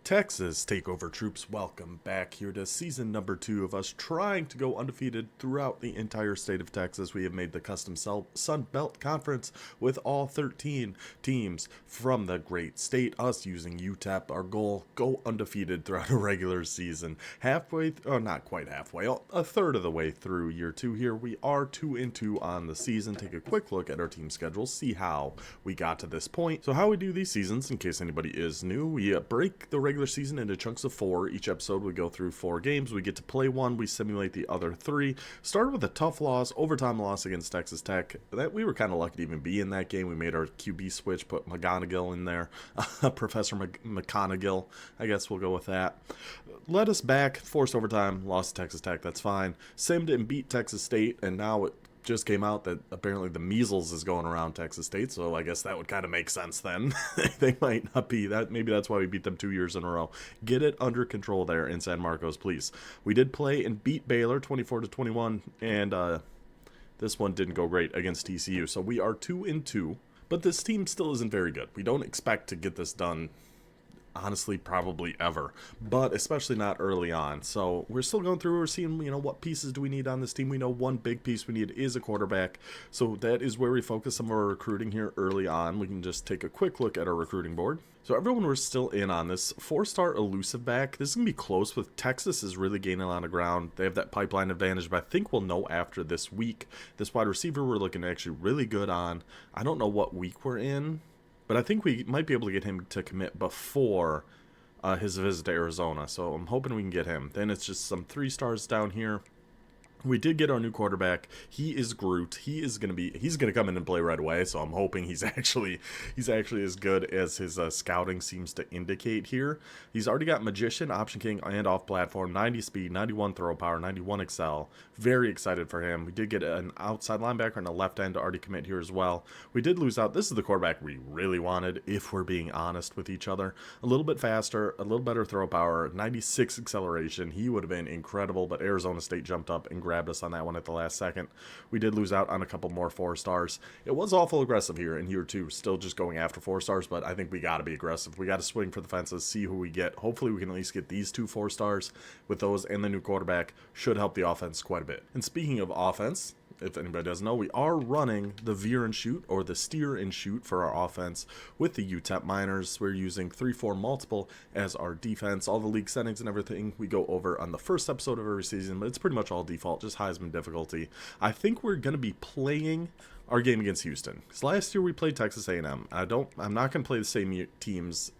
Texas Takeover troops, welcome back here to season number 2 of us trying to go undefeated throughout the entire state of Texas. We have made the custom Sun Belt Conference with all 13 teams from the great state, us using UTEP. Our goal, go undefeated throughout a regular season. Halfway, or not quite halfway, a third of the way through year 2 here. We are 2-2 on the season. Take a quick look at our team schedule, see how we got to this point. So how we do these seasons, in case anybody is new, we break the regular season into chunks of 4. Each episode we go through 4 games. We get to play one, we simulate the other 3. Started with a tough loss, overtime loss against Texas Tech. That we were kind of lucky to even be in that game. We made our QB switch, put McGonigal in there. Professor McGonigal, I guess we'll go with that. Led us back, forced overtime, lost to Texas Tech, that's fine. Simmed and beat Texas State, and now it just came out that apparently the measles is going around Texas State, so I guess that would kind of make sense then. They might not be that. Maybe that's why we beat them 2 years in a row. Get it under control there in San Marcos, please. We did play and beat Baylor 24-21, and this one didn't go great against TCU. So we are 2-2, but this team still isn't very good. We don't expect to get this done, honestly, probably ever, but especially not early on. So we're still going through, we're seeing, what pieces do we need on this team. We know one big piece we need is a quarterback, so that is where we focus some of our recruiting here early on. We can just take a quick look at our recruiting board. So everyone, we're still in on this 4-star elusive back. This is going to be close with Texas is really gaining a lot of ground. They have that pipeline advantage, but I think we'll know after this week. This wide receiver we're looking actually really good on. I don't know what week we're in, but I think we might be able to get him to commit before his visit to Arizona. So I'm hoping we can get him. Then it's just some 3 stars down here. We did get our new quarterback. He is Groot. He's gonna come in and play right away. So I'm hoping he's actually as good as his scouting seems to indicate here. He's already got Magician, Option King, and off platform. 90 speed, 91 throw power, 91 excel. Very excited for him. We did get an outside linebacker and a left end to already commit here as well. We did lose out. This is the quarterback we really wanted, if we're being honest with each other. A little bit faster, a little better throw power, 96 acceleration. He would have been incredible, but Arizona State jumped up and grabbed us on that one at the last second. We did lose out on a couple more 4 stars. It was awful aggressive here in year 2, still just going after 4 stars, but I think we got to be aggressive. We got to swing for the fences, see who we get. Hopefully we can at least get these 2 4 stars with those, and the new quarterback should help the offense quite a bit. And speaking of offense, if anybody doesn't know, we are running the Veer and Shoot, or the Steer and Shoot, for our offense with the UTEP minors. We're using 3-4 multiple as our defense. All the league settings and everything we go over on the first episode of every season, but it's pretty much all default, just Heisman difficulty. I think we're going to be playing our game against Houston, because last year we played Texas A&M. I'm not going to play the same teams.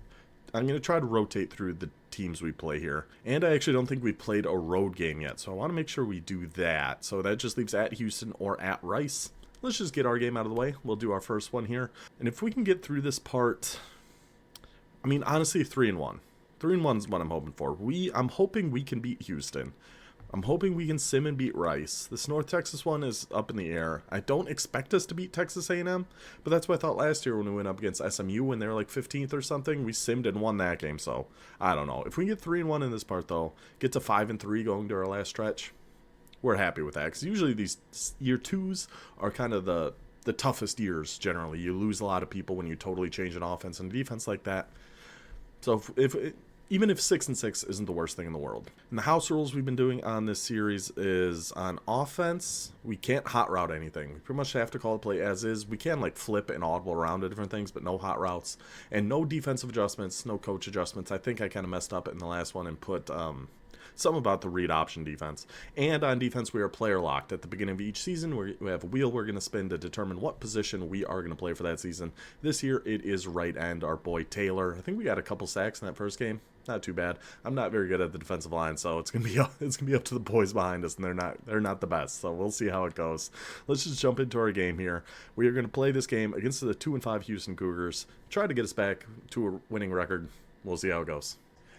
I'm going to try to rotate through the teams we play here. And I actually don't think we played a road game yet, so I want to make sure we do that. So that just leaves at Houston or at Rice. Let's just get our game out of the way. We'll do our first one here. And if we can get through this part, I mean, honestly, 3-1. 3-1 is what I'm hoping for. I'm hoping we can beat Houston. I'm hoping we can sim and beat Rice. This North Texas one is up in the air. I don't expect us to beat Texas A&M, but that's what I thought last year when we went up against SMU when they were like 15th or something. We simmed and won that game, so I don't know. If we can get 3-1 in this part, though, get to 5-3 going to our last stretch, we're happy with that. Because usually these year 2s are kind of the toughest years, generally. You lose a lot of people when you totally change an offense and defense like that. So even if 6-6 isn't the worst thing in the world. And the house rules we've been doing on this series is on offense, we can't hot route anything. We pretty much have to call the play as is. We can like flip and audible around to different things, but no hot routes. And no defensive adjustments, no coach adjustments. I think I kind of messed up in the last one and put something about the read option defense. And on defense, we are player locked. At the beginning of each season, we have a wheel we're going to spin to determine what position we are going to play for that season. This year, it is right end, our boy Taylor. I think we got a couple sacks in that first game. Not too bad. I'm not very good at the defensive line, so it's gonna be up to the boys behind us, and they're not the best. So we'll see how it goes. Let's just jump into our game here. We are gonna play this game against the 2-5 Houston Cougars. Try to get us back to a winning record. We'll see how it goes.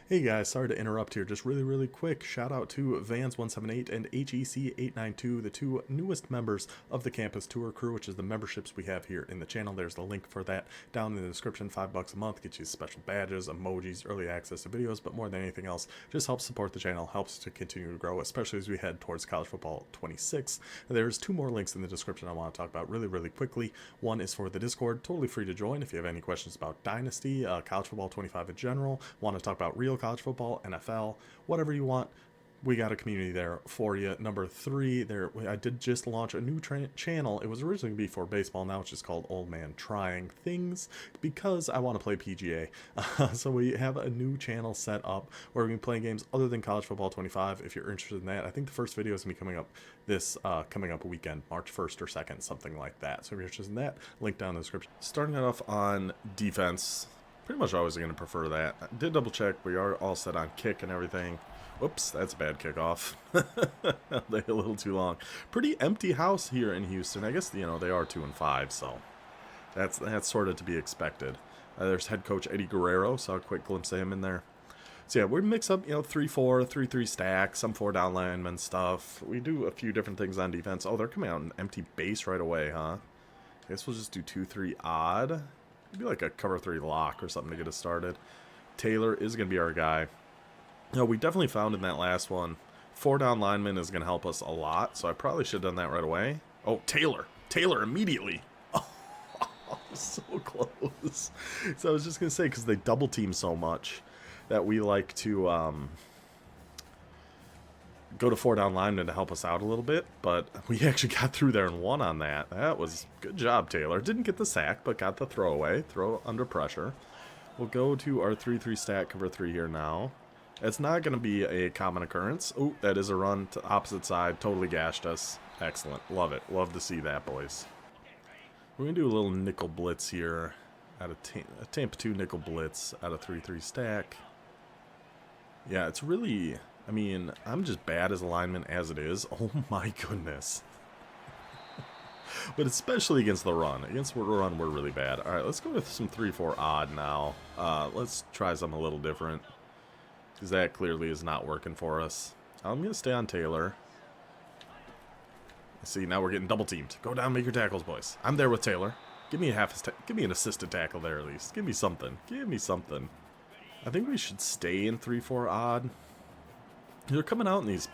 Hey guys, sorry to interrupt here. Just really quick shout out to Vans178 and HEC892, the 2 newest members of the campus tour crew, which is the memberships we have here in the channel. There's the link for that down in the description. $5 a month gets you special badges, emojis, early access to videos, but more than anything else, just helps support the channel, helps to continue to grow, especially as we head towards College Football 26. There's 2 more links in the description I want to talk about really quickly. One is for the Discord, totally free to join if you have any questions about Dynasty, College Football 25 in general, want to talk about real deal, college football, NFL, whatever you want. We got a community there for you. Number 3, there I did just launch a new channel. It was originally going to be for baseball. Now it's just called Old Man Trying Things because I want to play PGA. So we have a new channel set up where we can play games other than college football 25. If you're interested in that, I think the first video is going to be coming up this coming up weekend, March 1st or 2nd, something like that. So if you're interested in that, link down in the description. Starting it off on defense, pretty much always going to prefer that. I did double check. We are all set on kick and everything. Whoops, that's a bad kickoff. They a little too long. Pretty empty house here in Houston. I guess, you know, they are 2-5, so that's sort of to be expected. There's head coach Eddie Guerrero, saw a quick glimpse of him in there. So yeah, we mix up, you know, 3-4, 3-3 stack, some 4-down lineman stuff. We do a few different things on defense. Oh, they're coming out an empty base right away, huh? I guess we'll just do 2-3 odd. Maybe like a cover 3 lock or something to get us started. Taylor is going to be our guy. No, we definitely found in that last one, 4-down lineman is going to help us a lot, so I probably should have done that right away. Oh, Taylor immediately. Oh, so close. So I was just going to say, because they double team so much that we like to go to 4-down lineman to help us out a little bit, but we actually got through there and won on that. That was good job, Taylor. Didn't get the sack, but got the throwaway, throw under pressure. We'll go to our 3-3 stack, cover 3 here now. It's not going to be a common occurrence. Oh, that is a run to opposite side. Totally gashed us. Excellent. Love it. Love to see that, boys. We're going to do a little nickel blitz here. Out of a Tampa 2 nickel blitz out of 3-3 stack. Yeah, it's really... I mean, I'm just bad as a lineman as it is. Oh my goodness. But especially against the run. Against the run, we're really bad. All right, let's go with some 3-4 odd now. Let's try something a little different. Because that clearly is not working for us. I'm going to stay on Taylor. See, now we're getting double teamed. Go down, make your tackles, boys. I'm there with Taylor. Give me give me an assisted tackle there at least. Give me something. Give me something. I think we should stay in 3-4 odd. They're coming out in these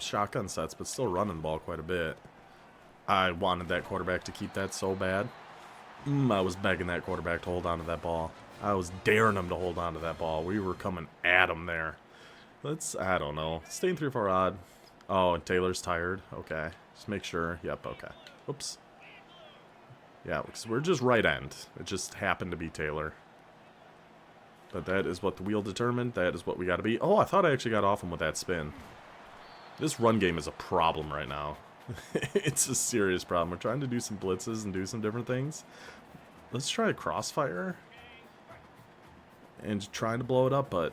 shotgun sets, but still running the ball quite a bit. I wanted that quarterback to keep that so bad. I was begging that quarterback to hold on to that ball. I was daring him to hold on to that ball. We were coming at him there. I don't know. Stay in 3-4 odd. Oh, and Taylor's tired. Okay. Just make sure. Yep, okay. Oops. Yeah, because we're just right end. It just happened to be Taylor. But that is what the wheel determined. That is what we got to be. Oh, I thought I actually got off him with that spin. This run game is a problem right now. It's a serious problem. We're trying to do some blitzes and do some different things. Let's try a crossfire. And trying to blow it up, but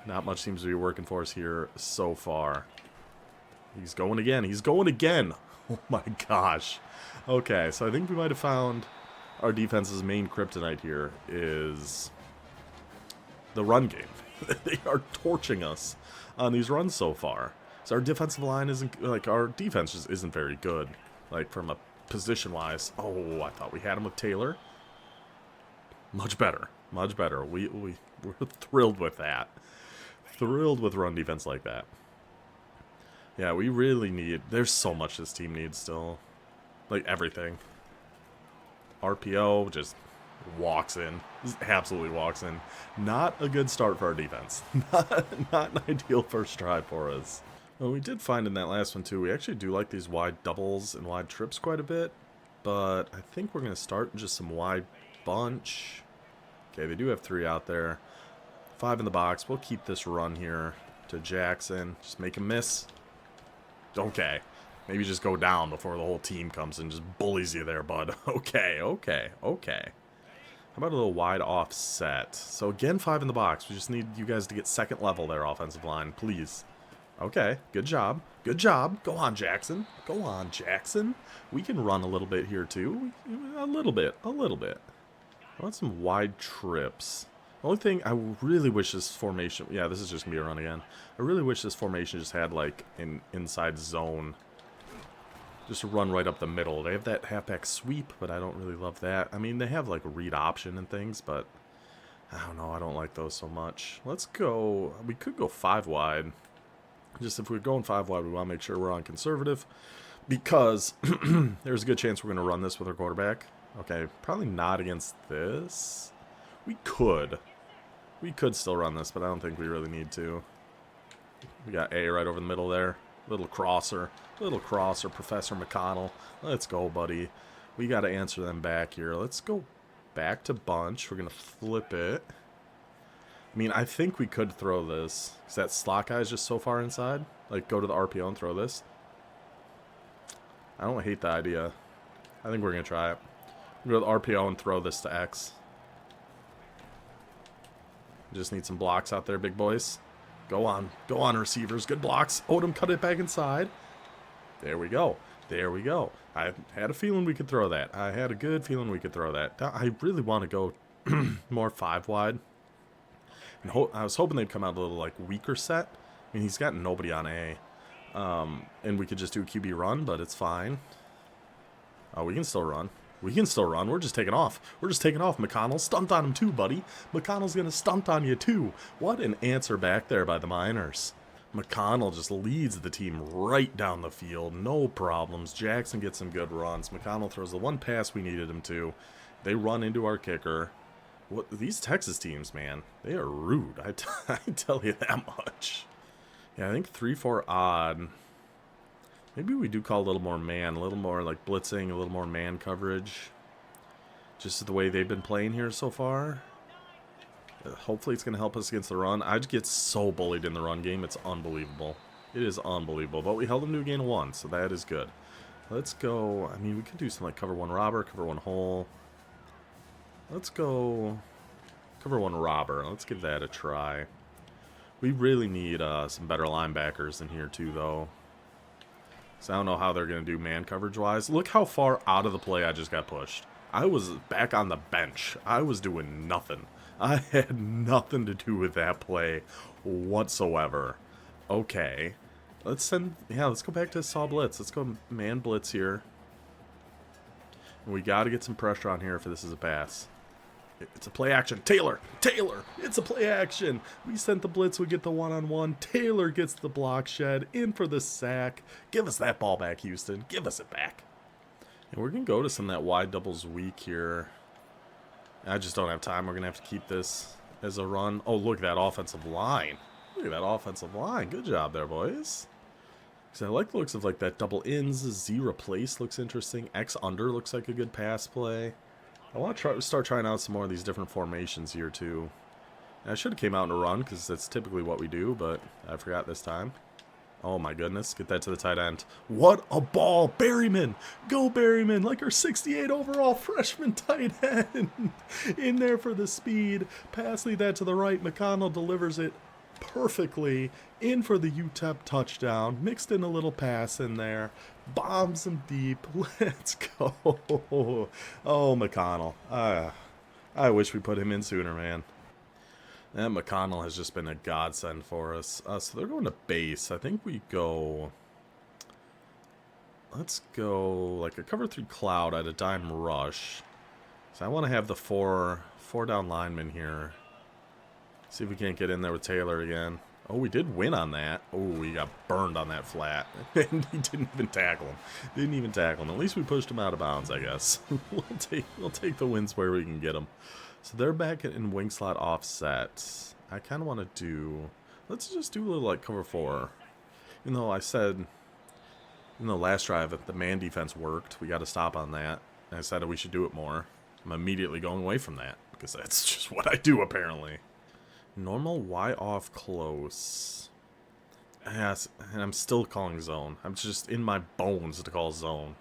not much seems to be working for us here so far. He's going again. He's going again. Oh my gosh. Okay, so I think we might have found our defense's main kryptonite here is the run game. They are torching us on these runs so far. So our defensive line isn't, like, our defense just isn't very good, like, from a position-wise. Oh, I thought we had him with Taylor. Much better. Much better. We're thrilled with that. Thrilled with run defense like that. Yeah, we really need... There's so much this team needs still. Like, everything. RPO just walks in. Just absolutely walks in. Not a good start for our defense. Not an ideal first try for us. Well, we did find in that last one, too, we actually do like these wide doubles and wide trips quite a bit. But I think we're going to start in just some wide bunch. Okay, they do have 3 out there. 5 in the box. We'll keep this run here to Jackson. Just make him miss. Okay. Maybe just go down before the whole team comes and just bullies you there, bud. Okay. How about a little wide offset? So again, 5 in the box. We just need you guys to get second level there, offensive line, please. Okay, good job. Good job. Go on, Jackson. Go on, Jackson. We can run a little bit here, too. A little bit. I want some wide trips. The only thing, I really wish this formation... Yeah, this is just going to be a run again. I really wish this formation just had, like, an inside zone. Just a run right up the middle. They have that halfback sweep, but I don't really love that. I mean, they have, like, a read option and things, but... I don't know, I don't like those so much. Let's go... We could go 5 wide. Just if we're going 5 wide, we want to make sure we're on conservative. Because there's a good chance we're going to run this with our quarterback. Okay, probably not against this. We could. We could still run this, but I don't think we really need to. We got A right over the middle there. Little crosser, Professor McConnell. Let's go, buddy. We got to answer them back here. Let's go back to bunch. We're going to flip it. I mean, I think we could throw this. Because that slot guy is just so far inside. Like, go to the RPO and throw this. I don't hate the idea. I think we're going to try it. Go to the RPO and throw this to X. Just need some blocks out there, big boys. Go on, receivers. Good blocks. Odom cut it back inside. There we go. I had a feeling we could throw that. I had a good feeling we could throw that. I really want to go more 5 wide. And I was hoping they'd come out a little like weaker set. I mean, he's got nobody on A. And we could just do a QB run, but it's fine. Oh, we can still run. We're just taking off. McConnell stunt on him too, buddy. McConnell's going to stunt on you too. What an answer back there by the Miners. McConnell just leads the team right down the field. No problems. Jackson gets some good runs. McConnell throws the one pass we needed him to. They run into our kicker. These Texas teams, man, they are rude. I tell you that much. Yeah, I think 3-4 odd. Maybe we do call a little more man, a little more like blitzing, a little more man coverage. Just the way they've been playing here so far. Hopefully it's going to help us against the run. I just get so bullied in the run game. It's unbelievable. It is unbelievable. But we held them to a gain of 1, so that is good. Let's go. I mean, we could do something like cover 1 robber, cover 1 hole. Let's go cover 1 robber. Let's give that a try. We really need some better linebackers in here too, though. So I don't know how they're going to do man coverage-wise. Look how far out of the play I just got pushed. I was back on the bench. I was doing nothing. I had nothing to do with that play whatsoever. Okay. Let's go back to saw blitz. Let's go man blitz here. And we got to get some pressure on here if this is a pass. It's a play action. Taylor! It's a play action. We sent the blitz. We get the one-on-one. Taylor gets the block shed. In for the sack. Give us that ball back, Houston. Give us it back. And we're going to go to some of that wide doubles weak here. I just don't have time. We're going to have to keep this as a run. Oh, look at that offensive line. Good job there, boys. Because I like the looks of like that double ins. Z replace looks interesting. X under looks like a good pass play. I want to start trying out some more of these different formations here, too. And I should have came out in a run, because that's typically what we do, but I forgot this time. Oh, my goodness. Get that to the tight end. What a ball! Berryman! Go, Berryman! Like our 68 overall freshman tight end! In there for the speed. Pass lead that to the right. McConnell delivers it perfectly. In for the UTEP touchdown. Mixed in a little pass in there. Bombs him deep. Let's go. Oh, McConnell. I wish we put him in sooner, man. That McConnell has just been a godsend for us. So they're going to base. I think we go... Let's go like a cover 3 cloud at a dime rush. So I want to have the four down linemen here. See if we can't get in there with Taylor again. Oh, we did win on that. Oh, we got burned on that flat. And he didn't even tackle him. At least we pushed him out of bounds, I guess. We'll take the wins where we can get them. So they're back in wing slot offset. I kind of want to do... Let's just do a little like cover 4. Even though I said in the last drive that the man defense worked, we got to stop on that. And I said that we should do it more. I'm immediately going away from that because that's just what I do apparently. Normal Y off close. Yes, and I'm still calling zone. I'm just in my bones to call zone.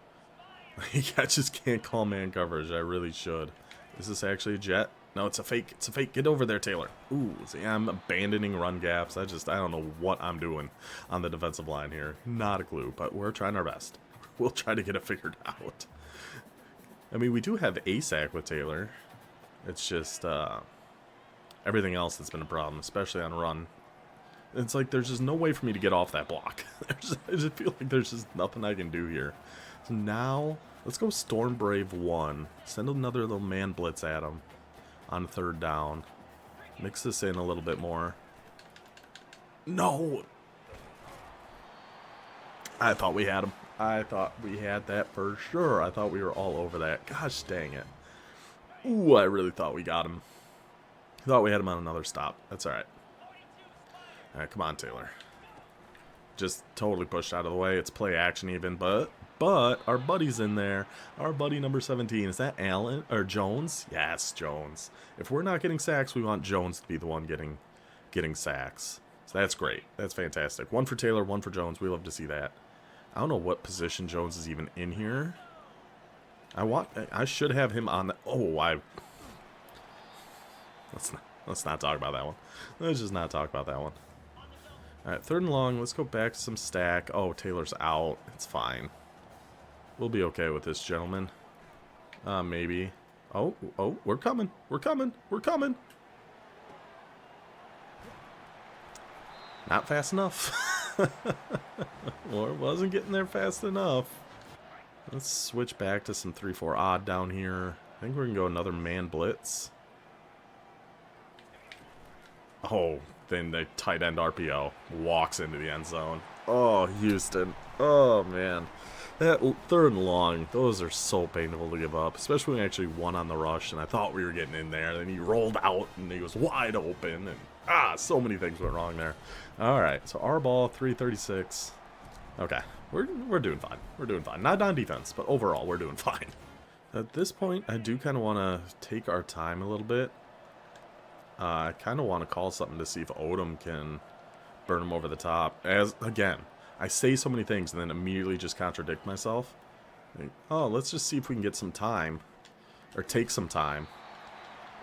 I just can't call man coverage. I really should. Is this actually a jet? No, it's a fake. It's a fake. Get over there, Taylor. Ooh, see, I'm abandoning run gaps. I don't know what I'm doing on the defensive line here. Not a clue, but we're trying our best. We'll try to get it figured out. I mean, we do have a sack with Taylor. It's just everything else that's been a problem, especially on run. It's like there's just no way for me to get off that block. I just feel like there's just nothing I can do here. So now, let's go Storm Brave 1. Send another little man blitz at him on 3rd down. Mix this in a little bit more. No! I thought we had him. I thought we had that for sure. I thought we were all over that. Gosh dang it. Ooh, I really thought we got him. Thought we had him on another stop. That's all right. All right, come on, Taylor. Just totally pushed out of the way. It's play action even, but our buddy's in there. Our buddy number 17. Is that Allen or Jones? Yes, Jones. If we're not getting sacks, we want Jones to be the one getting sacks. So that's great. That's fantastic. One for Taylor, one for Jones. We love to see that. I don't know what position Jones is even in here. I should have him on the... Let's not talk about that one. Let's just not talk about that one. Alright, 3rd and long. Let's go back to some stack. Oh, Taylor's out. It's fine. We'll be okay with this, gentlemen. Maybe. Oh, we're coming. We're coming. We're coming. Not fast enough. Or wasn't getting there fast enough. Let's switch back to some 3-4 odd down here. I think we're going to go another man blitz. Oh, then the tight end RPO walks into the end zone. Oh, Houston. Oh, man. That 3rd and long, those are so painful to give up, especially when we actually won on the rush, and I thought we were getting in there. Then he rolled out, and he was wide open, and so many things went wrong there. All right, so our ball, 3:36. Okay, we're doing fine. We're doing fine. Not on defense, but overall, we're doing fine. At this point, I do kind of want to take our time a little bit. I kind of want to call something to see if Odom can burn him over the top. As, again, I say so many things and then immediately just contradict myself. Like, oh, let's just see if we can get some time. Or take some time.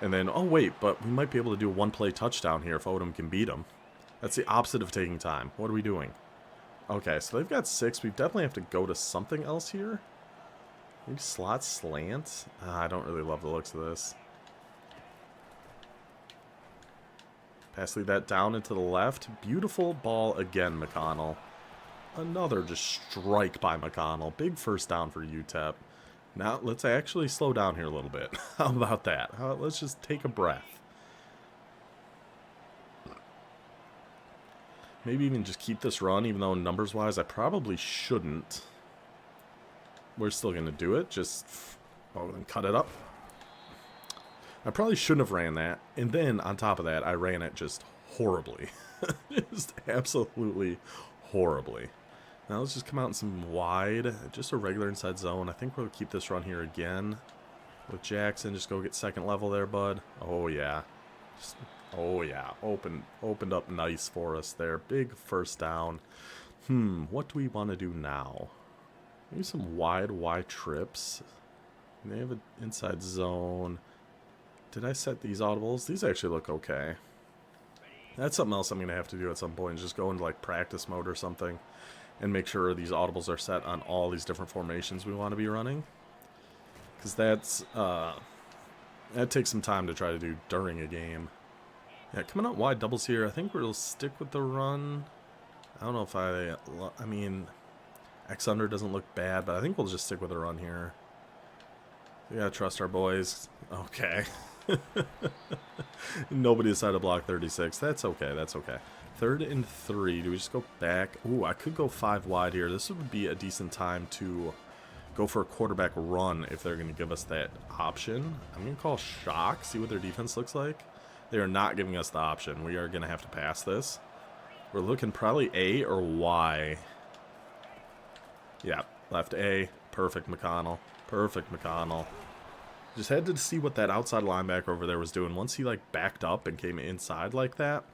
And then, oh wait, but we might be able to do a one-play touchdown here if Odom can beat him. That's the opposite of taking time. What are we doing? Okay, so they've got 6. We definitely have to go to something else here. Maybe slot slant? I don't really love the looks of this. Pass lead that down into the left. Beautiful ball again, McConnell. Another just strike by McConnell. Big first down for UTEP. Now, let's actually slow down here a little bit. How about that? Let's just take a breath. Maybe even just keep this run, even though numbers-wise I probably shouldn't. We're still going to do it. Just, then cut it up. I probably shouldn't have ran that. And then, on top of that, I ran it just horribly. Just absolutely horribly. Now let's just come out in some wide, just a regular inside zone. I think we'll keep this run here again with Jackson. Just go get second level there, bud. Oh, yeah. Oh, yeah. Opened up nice for us there. Big first down. What do we want to do now? Maybe some wide trips. They have an inside zone. Did I set these audibles? These actually look okay. That's something else I'm going to have to do at some point. Just go into like practice mode or something and make sure these audibles are set on all these different formations we want to be running. Because that takes some time to try to do during a game. Yeah, coming out wide doubles here. I think we'll stick with the run. I don't know if I mean, X under doesn't look bad, but I think we'll just stick with the run here. We gotta trust our boys. Okay. Nobody decided to block 36. That's okay. That's okay. 3rd and 3. Do we just go back? Ooh, I could go 5 wide here. This would be a decent time to go for a quarterback run if they're going to give us that option. I'm going to call shock, see what their defense looks like. They are not giving us the option. We are going to have to pass this. We're looking probably A or Y. Yeah, left A. Perfect, McConnell. Perfect, McConnell. Just had to see what that outside linebacker over there was doing. Once he like backed up and came inside like that,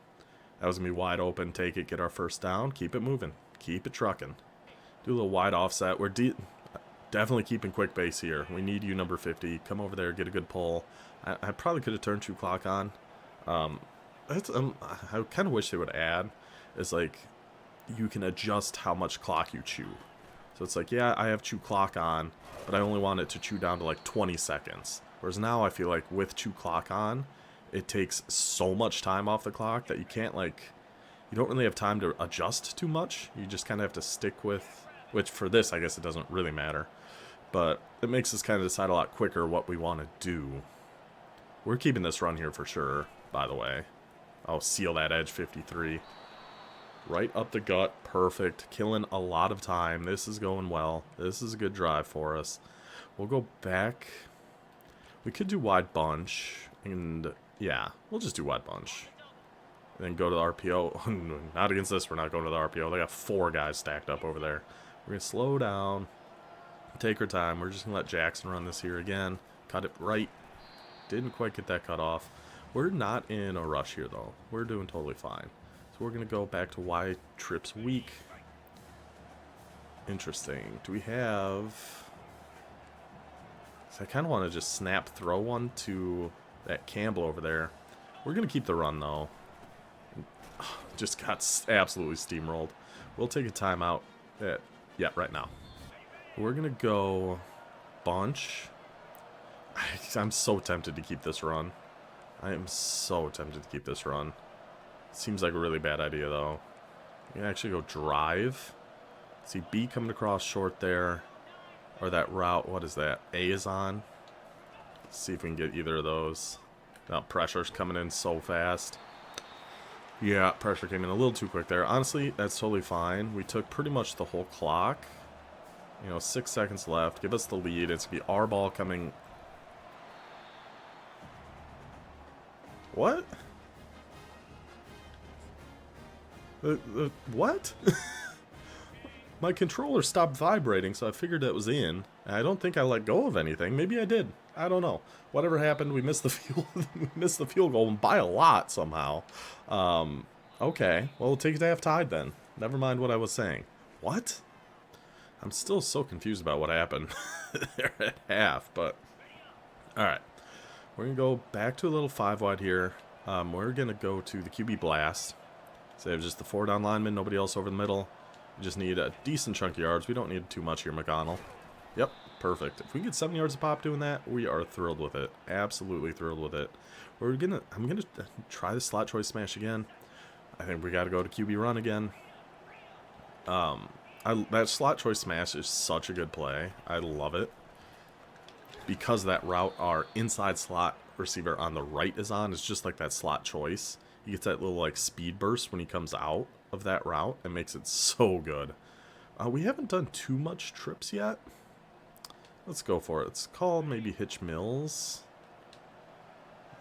that was going to be wide open. Take it, get our first down. Keep it moving. Keep it trucking. Do a little wide offset. We're definitely keeping quick base here. We need you, number 50. Come over there, get a good pull. I probably could have turned 2 clock on. I kind of wish they would add is like you can adjust how much clock you chew. So it's like, yeah, I have chew clock on, but I only want it to chew down to like 20 seconds. Whereas now I feel like with chew clock on, it takes so much time off the clock that you can't you don't really have time to adjust too much. You just kind of have to stick with, which for this, I guess it doesn't really matter. But it makes us kind of decide a lot quicker what we want to do. We're keeping this run here for sure, by the way. I'll seal that edge 53. Right up the gut, perfect. Killing a lot of time. This is going well. This is a good drive for us. We'll go back. We could do wide bunch, and Yeah, we'll just do wide bunch. And then go to the RPO. Not against this, we're not going to the RPO. They got 4 guys stacked up over there. We're going to slow down, take our time. We're just going to let Jackson run this here again. Cut it right. Didn't quite get that cut off. We're not in a rush here, though. We're doing totally fine. So we're going to go back to why trip's weak. Interesting. Do we have... So I kind of want to just snap throw one to that Campbell over there. We're going to keep the run, though. Just got absolutely steamrolled. We'll take a timeout. Yeah, right now. We're going to go bunch. I'm so tempted to keep this run. I am so tempted to keep this run. Seems like a really bad idea, though. We can actually go drive. See B coming across short there. Or that route. What is that? A is on. Let's see if we can get either of those. Now pressure's coming in so fast. Yeah, pressure came in a little too quick there. Honestly, that's totally fine. We took pretty much the whole clock. You know, 6 seconds left. Give us the lead. It's going to be our ball coming. What? What? My controller stopped vibrating, so I figured it was in. I don't think I let go of anything. Maybe I did. I don't know. Whatever happened, we missed the field. We missed the field goal by a lot somehow. Okay. Well, we'll take it to half-tide then. Never mind what I was saying. What? I'm still so confused about what happened there at half, but... Alright. We're going to go back to a little 5-wide here. We're going to go to the QB blast. Save just the 4 down linemen, nobody else over the middle. We just need a decent chunk of yards. We don't need too much here, McConnell. Yep, perfect. If we get 7 yards a pop doing that, we are thrilled with it. Absolutely thrilled with it. I'm gonna try the slot choice smash again. I think we got to go to QB run again. That slot choice smash is such a good play. I love it. Because of that route, our inside slot receiver on the right is on. It's just like that slot choice. He gets that little like speed burst when he comes out of that route. It makes it so good. We haven't done too much trips yet. Let's go for it. It's called maybe Hitch Mills.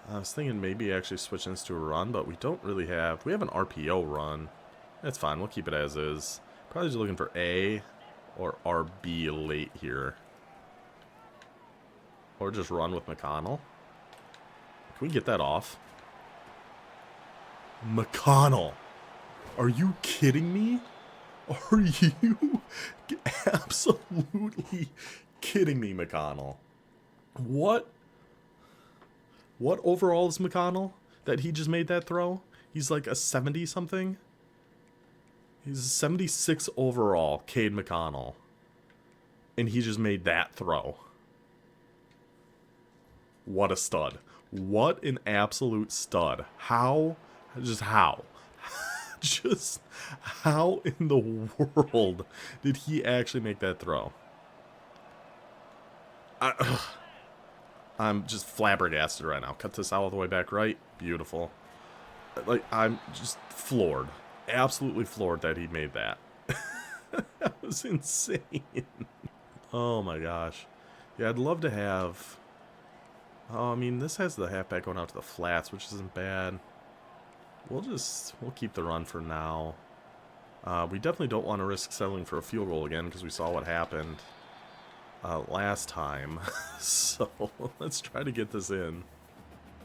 I was thinking maybe actually switch this to a run, but we don't really have... We have an RPO run. That's fine. We'll keep it as is. Probably just looking for A or RB late here. Or just run with McConnell. Can we get that off? McConnell! Are you kidding me? Are you absolutely kidding me, McConnell? What overall is McConnell that he just made that throw? He's like a 70-something? He's a 76 overall, Cade McConnell. And he just made that throw. What a stud. What an absolute stud. How? Just how? Just how in the world did he actually make that throw? I'm just flabbergasted right now. Cut this all the way back right. Beautiful. Like, I'm just floored. Absolutely floored that he made that. That was insane. Oh my gosh. Yeah, I'd love to have... Oh, I mean, this has the halfback going out to the flats, which isn't bad. We'll keep the run for now. We definitely don't want to risk settling for a field goal again because we saw what happened last time. So let's try to get this in.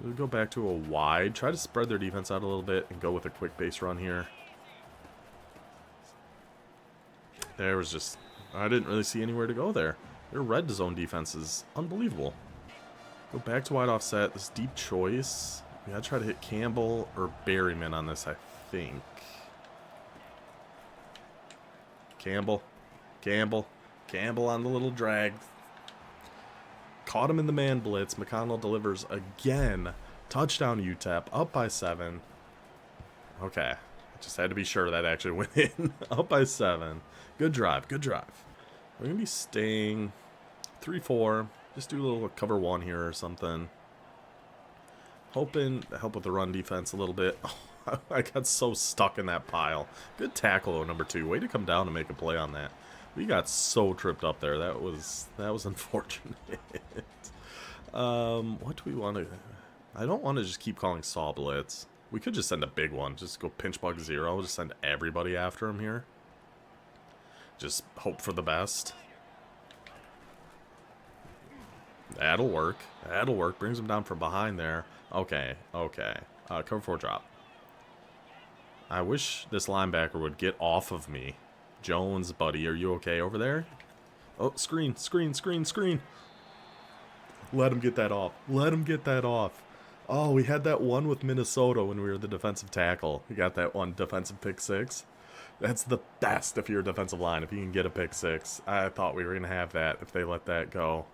We'll go back to a wide. Try to spread their defense out a little bit and go with a quick base run here. There was just... I didn't really see anywhere to go there. Their red zone defense is unbelievable. Go back to wide offset. This deep choice... We gotta try to hit Campbell or Berryman on this, I think. Campbell on the little drag. Caught him in the man blitz. McConnell delivers again. Touchdown UTEP, up by 7. Okay, just had to be sure that actually went in. Up by 7. Good drive, good drive. We're gonna be staying 3-4. Just do a little cover 1 here or something. Hoping to help with the run defense a little bit. Oh, I got so stuck in that pile. Good tackle, though, number 2. Way to come down and make a play on that. We got so tripped up there. That was unfortunate. What do we want to... I don't want to just keep calling Saw Blitz. We could just send a big one. Just go pinch bug 0. Just send everybody after him here. Just hope for the best. That'll work. That'll work. Brings him down from behind there. Okay. Okay. Cover 4 drop. I wish this linebacker would get off of me. Jones, buddy, are you okay over there? Oh, screen, screen, screen, screen. Let him get that off. Let him get that off. Oh, we had that one with Minnesota when we were the defensive tackle. We got that one defensive pick 6. That's the best if you're a defensive line, if you can get a pick 6. I thought we were going to have that if they let that go.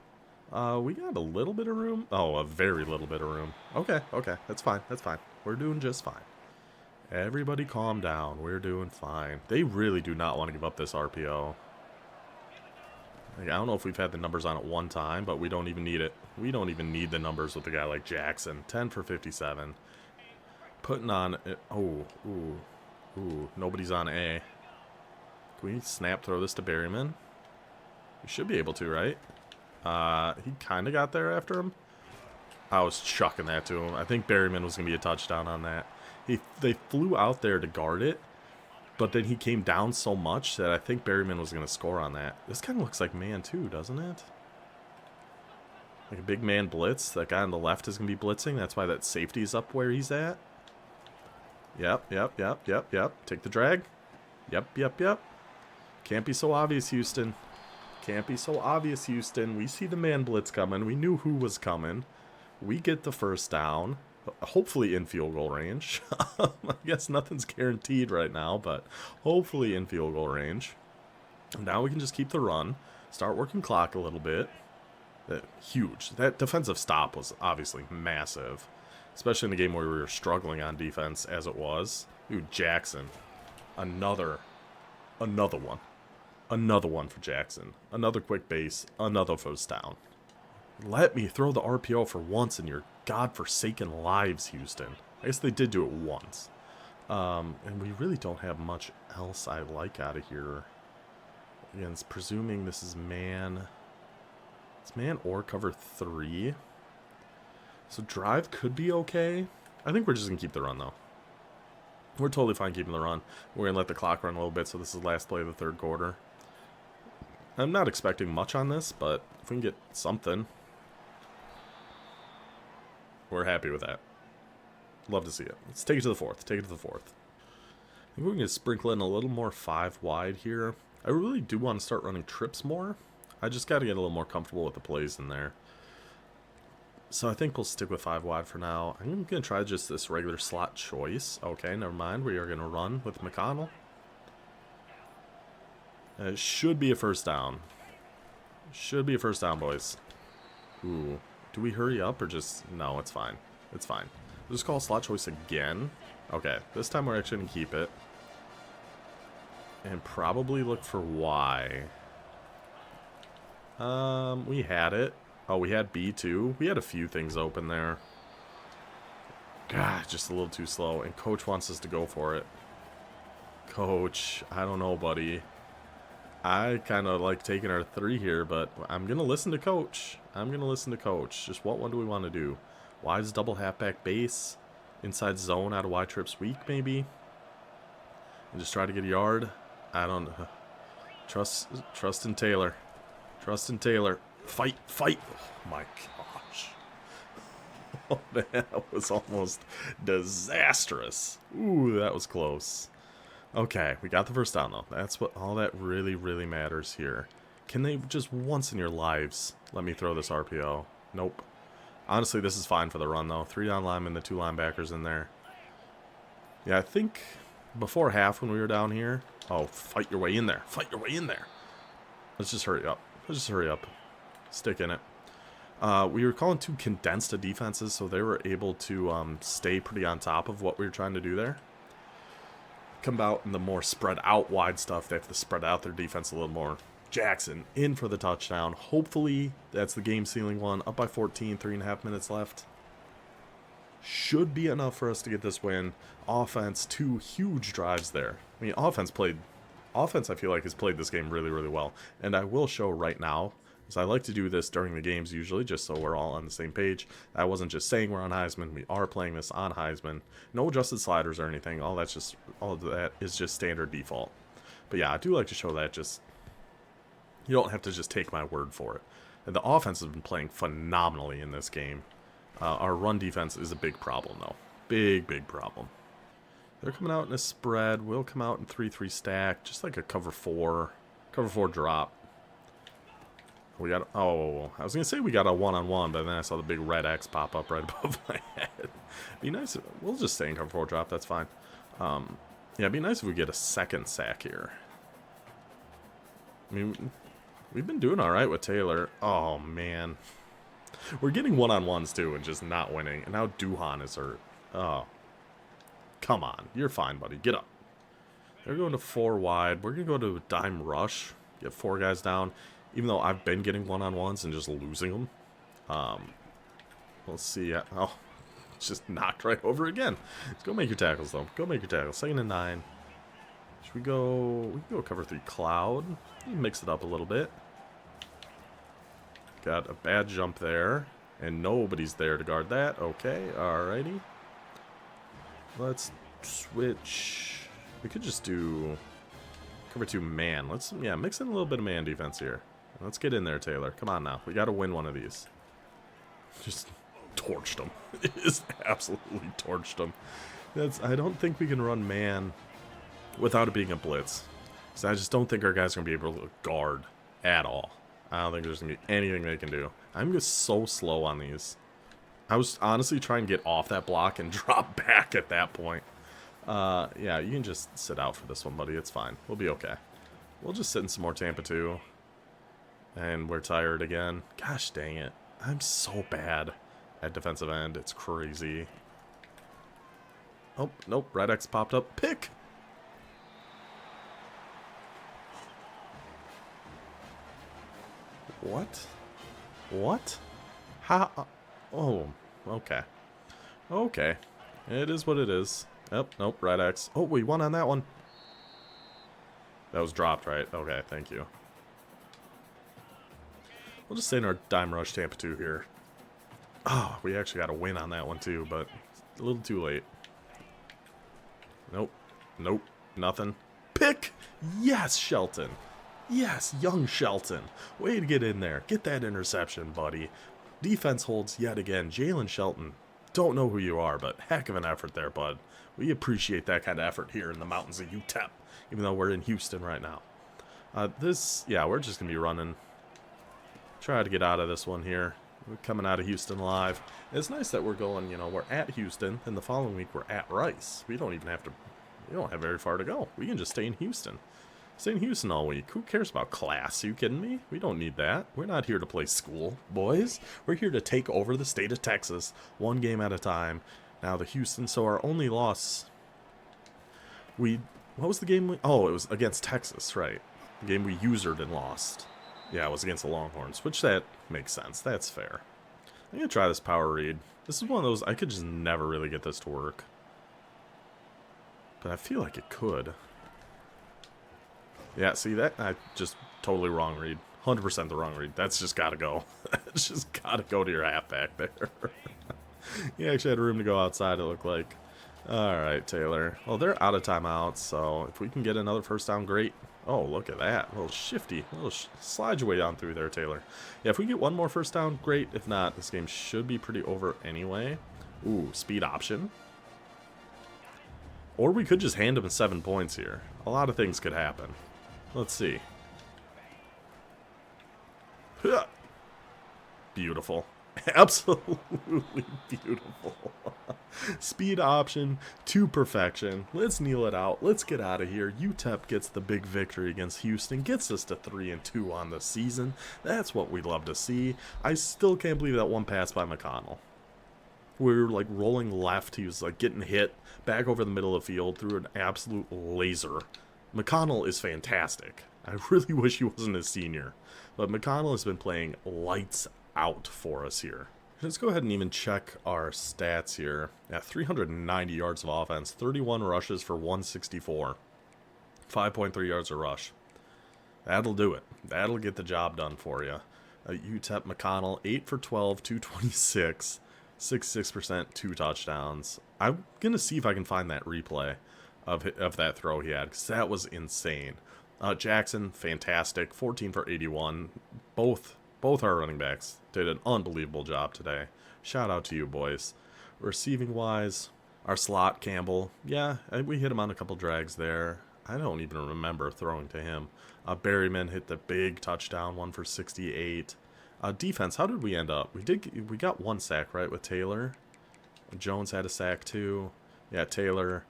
We got a little bit of room. Oh, a very little bit of room. Okay, okay. That's fine. That's fine. We're doing just fine. Everybody calm down. We're doing fine. They really do not want to give up this RPO. Like, I don't know if we've had the numbers on it one time, but we don't even need it. We don't even need the numbers with a guy like Jackson. 10 for 57. Putting on... Oh, ooh. Ooh, nobody's on A. Can we snap throw this to Berryman? We should be able to, right? He kind of got there after him. I was chucking that to him. I think Berryman was going to be a touchdown on that. They flew out there to guard it, but then he came down so much that I think Berryman was going to score on that. This kind of looks like man too, doesn't it? Like a big man blitz. That guy on the left is going to be blitzing. That's why that safety's up where he's at. Yep, yep, yep, yep, yep. Take the drag. Yep, yep, yep. Can't be so obvious, Houston. Can't be so obvious, Houston. We see the man blitz coming. We knew who was coming. We get the first down. Hopefully in field goal range. I guess nothing's guaranteed right now, but hopefully in field goal range. Now we can just keep the run. Start working clock a little bit. Huge. That defensive stop was obviously massive. Especially in a game where we were struggling on defense as it was. Dude, Jackson. Another one. Another one for Jackson. Another quick base. Another first down. Let me throw the RPO for once in your godforsaken lives, Houston. I guess they did do it once. And we really don't have much else I like out of here. Again, it's presuming this is man. It's man or cover 3. So drive could be okay. I think we're just going to keep the run, though. We're totally fine keeping the run. We're going to let the clock run a little bit, so this is the last play of the third quarter. I'm not expecting much on this, but if we can get something, we're happy with that. Love to see it. Let's take it to the fourth. Take it to the fourth. I think we can sprinkle in a little more 5 wide here. I really do want to start running trips more. I just got to get a little more comfortable with the plays in there. So I think we'll stick with 5 wide for now. I'm going to try just this regular slot choice. Okay, never mind. We are going to run with McConnell. It should be a first down. Should be a first down, boys. Ooh. Do we hurry up or just... No, it's fine. It's fine. We'll just call slot choice again. Okay, this time we're actually going to keep it. And probably look for Y. We had it. Oh, we had B too. We had a few things open there. God, just a little too slow. And Coach wants us to go for it. Coach, I don't know, buddy. I kind of like taking our 3 here, but I'm going to listen to Coach. I'm going to listen to Coach. Just what one do we want to do? Y's double halfback base. Inside zone out of Y trips weak, maybe. And just try to get a yard. I don't know. Trust in Taylor. Trust in Taylor. Fight, fight. Oh my gosh. Oh, that was almost disastrous. Ooh, that was close. Okay, we got the first down, though. That's what all that really, really matters here. Can they just once in your lives let me throw this RPO? Nope. Honestly, this is fine for the run, though. 3 down linemen, the 2 linebackers in there. Yeah, I think before half when we were down here... Oh, fight your way in there. Fight your way in there. Let's just hurry up. Let's just hurry up. Stick in it. We were calling 2 condensed defenses, so they were able to stay pretty on top of what we were trying to do there. Come out in the more spread out wide stuff. They have to spread out their defense a little more. Jackson in for the touchdown. Hopefully that's the game sealing one. Up by 14, 3.5 minutes left. Should be enough for us to get this win. Offense, 2 huge drives there. I mean, offense I feel like has played this game really, really well. And I will show right now So I like to do this during the games usually, just so we're all on the same page. I wasn't just saying we're on Heisman. We are playing this on Heisman. No adjusted sliders or anything. All of that is just standard default. But yeah, I do like to show that. Just you don't have to just take my word for it. And the offense has been playing phenomenally in this game. Our run defense is a big problem though. Big problem. They're coming out in a spread. We'll come out in 3-3 stack, just like a cover 4 drop. We got, oh, I was going to say we got a one-on-one, but then I saw the big red X pop up right above my head. Be nice, we'll just stay in cover 4 drop, that's fine. Yeah, it'd be nice if we get a second sack here. I mean, we've been doing alright with Taylor. Oh, man. We're getting one-on-ones, too, and just not winning. And now Duhan is hurt. Oh. Come on. You're fine, buddy. Get up. They're going to 4 wide. We're going to go to a dime rush. Get 4 guys down. Even though I've been getting one-on-ones and just losing them. Let's see. Oh, it's just knocked right over again. Let's go make your tackles, though. Go make your tackles. 2nd and 9. Should we go... We can go cover 3 cloud. Mix it up a little bit. Got a bad jump there. And nobody's there to guard that. Okay, alrighty. Let's switch. We could just do cover 2 man. Let's, yeah, mix in a little bit of man defense here. Let's get in there, Taylor. Come on now. We got to win one of these. Just torched him. Just absolutely torched him. I don't think we can run man without it being a blitz. So I just don't think our guys are going to be able to guard at all. I don't think there's going to be anything they can do. I'm just so slow on these. I was honestly trying to get off that block and drop back at that point. Yeah, you can just sit out for this one, buddy. It's fine. We'll be okay. We'll just sit in some more Tampa 2. And we're tired again. Gosh dang it. I'm so bad at defensive end. It's crazy. Oh, nope. Red X popped up. Pick! What? What? How? Oh, okay. Okay. It is what it is. Yep, nope, Red X. Oh, we won on that one. That was dropped, right? Okay, thank you. We'll just stay in our dime rush Tampa 2 here. Oh, we actually got a win on that one too, but a little too late. Nope. Nope. Nothing. Pick! Yes, Shelton. Yes, young Shelton. Way to get in there. Get that interception, buddy. Defense holds yet again. Jalen Shelton. Don't know who you are, but heck of an effort there, bud. We appreciate that kind of effort here in the mountains of UTEP, even though we're in Houston right now. Yeah, we're just going to be running. Try to get out of this one here. We're coming out of Houston live. It's nice that we're going, you know, we're at Houston, and the following week we're at Rice. We don't even have to, we don't have very far to go. We can just stay in Houston. Stay in Houston all week. Who cares about class? Are you kidding me? We don't need that. We're not here to play school, boys. We're here to take over the state of Texas, one game at a time. Now the Houston, so our only loss, what was the game? Oh, it was against Texas, right? The game we usered and lost. Yeah, it was against the Longhorns, which that makes sense. That's fair. I'm going to try this power read. This is one of those, I could just never really get this to work. But I feel like it could. Yeah, see that? I just totally wrong read. 100% the wrong read. That's just got to go. It's just got to go to your halfback there. You actually had room to go outside, it looked like. Alright, Taylor. Well, they're out of timeouts, so if we can get another first down, great. Oh, look at that. A little shifty. A little slide your way down through there, Taylor. Yeah, if we get one more first down, great. If not, this game should be pretty over anyway. Ooh, speed option. Or we could just hand him 7 points here. A lot of things could happen. Let's see. Beautiful. Absolutely beautiful. Speed option to perfection. Let's kneel it out. Let's get out of here. UTEP gets the big victory against Houston. Gets us to 3-2 on the season. That's what we'd love to see. I still can't believe that one pass by McConnell. We were like rolling left. He was like getting hit back over the middle of the field through an absolute laser. McConnell is fantastic. I really wish he wasn't a senior. But McConnell has been playing lights out for us here. Let's go ahead and even check our stats here. At 390 yards of offense, 31 rushes for 164. 5.3 yards a rush. That'll do it. That'll get the job done for you. UTEP McConnell, 8 for 12, 226, 66%, 2 touchdowns. I'm going to see if I can find that replay of that throw he had, because that was insane. Jackson, fantastic, 14 for 81. Both our running backs did an unbelievable job today. Shout out to you, boys. Receiving-wise, our slot, Campbell, yeah, we hit him on a couple drags there. I don't even remember throwing to him. Berryman hit the big touchdown, 1 for 68. Defense, how did we end up? We got 1 sack, right, with Taylor. Jones had a sack, too. Yeah, Taylor.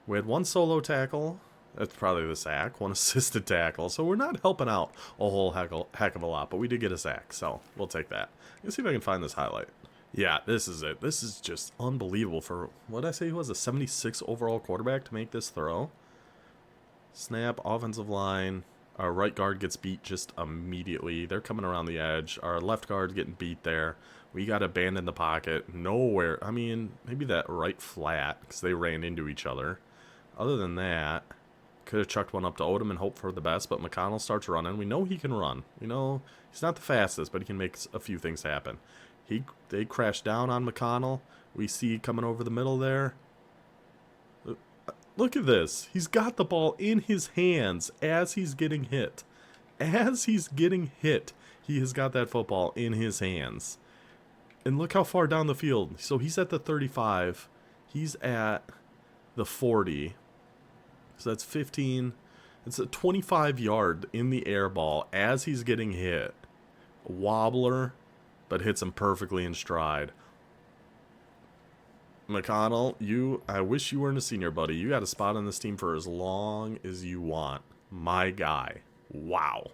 We had 1 solo tackle. That's probably the sack. 1 assisted tackle. So we're not helping out a whole heck of a lot, but we did get a sack, so we'll take that. Let's see if I can find this highlight. Yeah, this is it. This is just unbelievable for, what did I say he was, a 76 overall quarterback to make this throw. Snap, offensive line. Our right guard gets beat just immediately. They're coming around the edge. Our left guard getting beat there. We got abandoned the pocket. Nowhere. I mean, maybe that right flat because they ran into each other. Other than that, could have chucked one up to Odom and hope for the best, but McConnell starts running. We know he can run. We know he's not the fastest, but he can make a few things happen. They crash down on McConnell. We see coming over the middle there. Look at this. He's got the ball in his hands as he's getting hit. As he's getting hit, he has got that football in his hands. And look how far down the field. So he's at the 35. He's at the 40. So that's 15. It's a 25-yard in the air ball as he's getting hit. A wobbler, but hits him perfectly in stride. McConnell, I wish you weren't a senior, buddy. You got a spot on this team for as long as you want. My guy. Wow.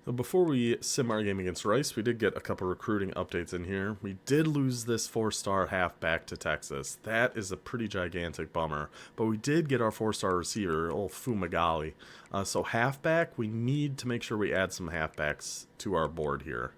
So before we sim our game against Rice, we did get a couple recruiting updates in here. We did lose this 4-star halfback to Texas. That is a pretty gigantic bummer. But we did get our 4-star receiver, old Fumagalli. So halfback, we need to make sure we add some halfbacks to our board here.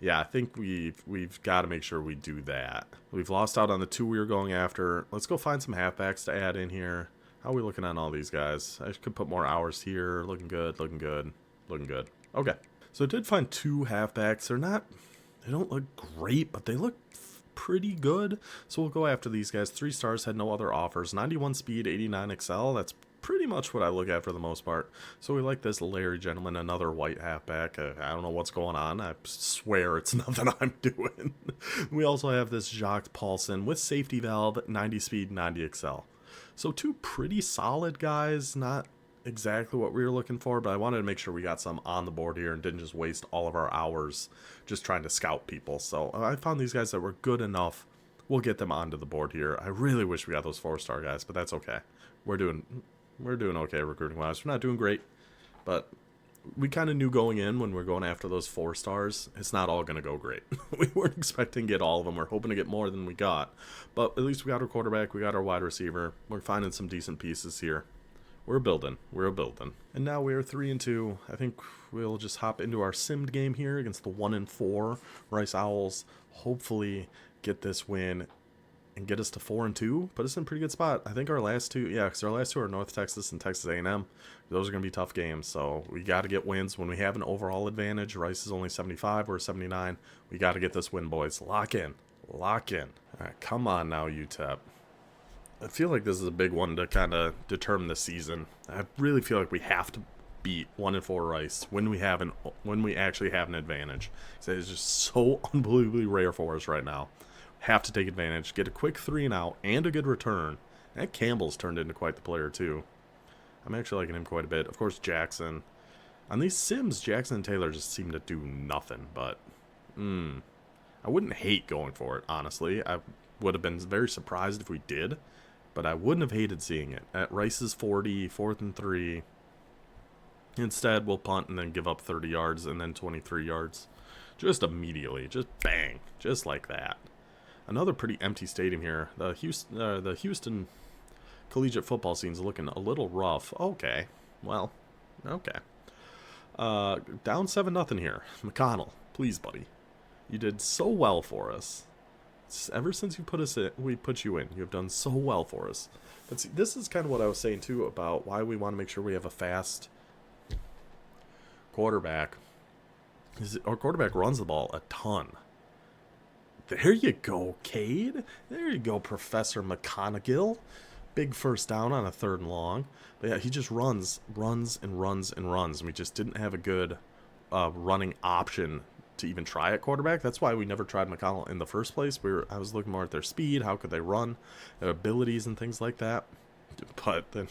Yeah, I think we've got to make sure we do that. We've lost out on the 2 we were going after. Let's go find some halfbacks to add in here. How are we looking on all these guys? I could put more hours here. Looking good, looking good, looking good. Okay, so I did find 2 halfbacks. They don't look great, but they look pretty good. So we'll go after these guys. 3 stars, had no other offers. 91 speed, 89 excel. That's pretty much what I look at for the most part. So we like this Larry gentleman, another white halfback. I don't know what's going on. I swear it's nothing I'm doing. We also have this Jacques Paulson with safety valve, 90 speed, 90 excel. So 2 pretty solid guys, not exactly what we were looking for, but I wanted to make sure we got some on the board here and didn't just waste all of our hours just trying to scout people. So I found these guys that were good enough. We'll get them onto the board here. I really wish we got those 4-star guys, but that's okay. We're doing okay recruiting wise. We're not doing great, but we kind of knew going in when we're going after those 4 stars, it's not all going to go great. We weren't expecting to get all of them. We're hoping to get more than we got, but at least we got our quarterback, we got our wide receiver. We're finding some decent pieces here. We're building. And now we are 3-2. I think we'll just hop into our simmed game here against the 1-4 Rice Owls. Hopefully get this win and get us to 4-2, put us in a pretty good spot. I think our last 2, because our last 2 are North Texas and Texas A&M. Those are going to be tough games, so we got to get wins. When we have an overall advantage, Rice is only 75, we're 79. We got to get this win, boys. Lock in. All right, come on now, UTEP. I feel like this is a big one to kind of determine the season. I really feel like we have to beat 1-4 Rice when we actually have an advantage. It's just so unbelievably rare for us right now. Have to take advantage, get a quick 3-and-out, and a good return. That Campbell's turned into quite the player, too. I'm actually liking him quite a bit. Of course, Jackson. On these sims, Jackson and Taylor just seem to do nothing, but I wouldn't hate going for it, honestly. I would have been very surprised if we did, but I wouldn't have hated seeing it. At Rice's 40, 4th and 3. Instead, we'll punt and then give up 30 yards and then 23 yards. Just immediately. Just bang. Just like that. Another pretty empty stadium here. The Houston collegiate football scene's looking a little rough. Okay. Well, okay. Down 7-0 here. McConnell, please, buddy. You did so well for us. Ever since we put you in, you have done so well for us. But see, this is kind of what I was saying, too, about why we want to make sure we have a fast quarterback Our quarterback runs the ball a ton. There you go, Cade. There you go, Professor McConaughey. Big first down on a 3rd and long. But yeah, he just runs and runs and runs. And we just didn't have a good running option to even try at quarterback. That's why we never tried McConnell in the first place. I was looking more at their speed, how could they run, their abilities and things like that. But then,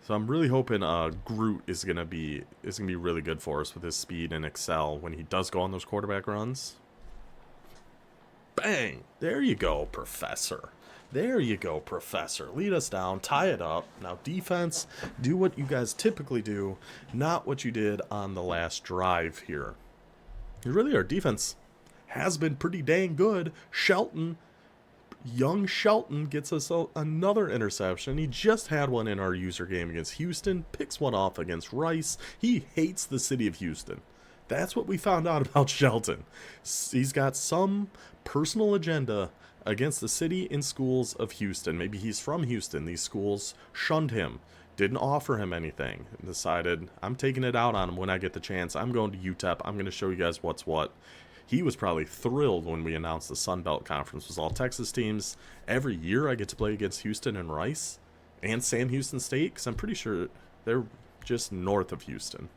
so I'm really hoping Groot is gonna be really good for us with his speed and excel when he does go on those quarterback runs. Bang! There you go, Professor. There you go, Professor. Lead us down, tie it up. Now, defense, do what you guys typically do, not what you did on the last drive here. Really, our defense has been pretty dang good. Young Shelton gets us another interception. He just had one in our user game against Houston, picks one off against Rice. He hates the city of Houston. That's what we found out about Shelton. He's got some personal agenda against the city and schools of Houston. Maybe he's from Houston. These schools shunned him, didn't offer him anything, and decided, I'm taking it out on him when I get the chance. I'm going to UTEP. I'm going to show you guys what's what. He was probably thrilled when we announced the Sun Belt Conference was all Texas teams. Every year I get to play against Houston and Rice and Sam Houston State, because I'm pretty sure they're just north of Houston.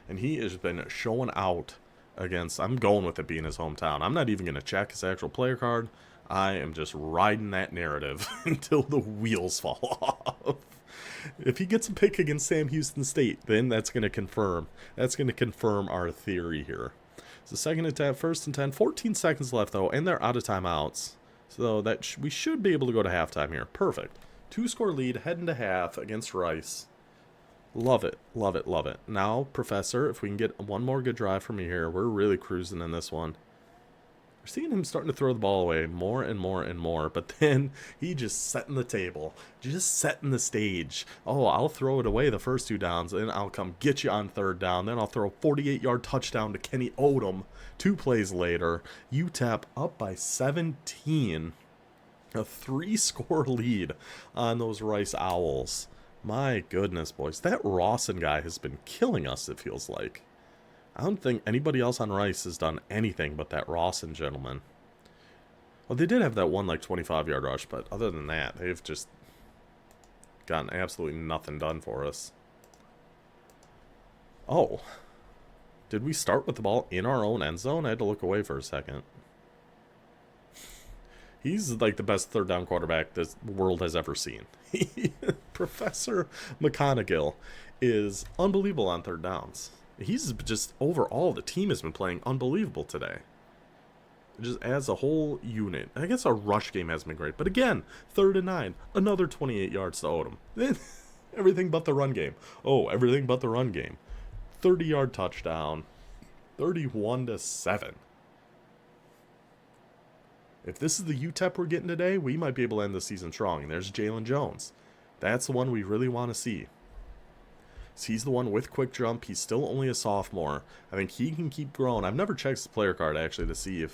And he has been showing out against, I'm going with it being his hometown. I'm not even going to check his actual player card. I am just riding that narrative until the wheels fall off. If he gets a pick against Sam Houston State, then that's going to confirm our theory here. So second attempt, 1st and 10, 14 seconds left though, and they're out of timeouts. So that we should be able to go to halftime here. Perfect. 2-score lead, heading to half against Rice. Love it, love it, love it. Now, Professor, if we can get one more good drive from here, we're really cruising in this one. We're seeing him starting to throw the ball away more and more and more, but then he just setting the table, just setting the stage. Oh, I'll throw it away the first 2 downs, then I'll come get you on 3rd down, then I'll throw a 48-yard touchdown to Kenny Odom 2 plays later. UTEP up by 17, a 3-score lead on those Rice Owls. My goodness, boys, that Rawson guy has been killing us, it feels like. I don't think anybody else on Rice has done anything but that Rawson gentleman. Well, they did have that one, 25-yard rush, but other than that, they've just gotten absolutely nothing done for us. Oh. Did we start with the ball in our own end zone? I had to look away for a second. He's the best 3rd down quarterback this world has ever seen. Professor McConaughey is unbelievable on 3rd downs. He's just, overall, the team has been playing unbelievable today. Just as a whole unit. I guess our rush game has been great. But again, 3rd and 9, another 28 yards to Odom. Then everything but the run game. Oh, everything but the run game. 30-yard touchdown. 31-7. If this is the UTEP we're getting today, we might be able to end the season strong. And there's Jalen Jones. That's the one we really want to see. So he's the one with quick jump. He's still only a sophomore. I think he can keep growing. I've never checked his player card, actually, to see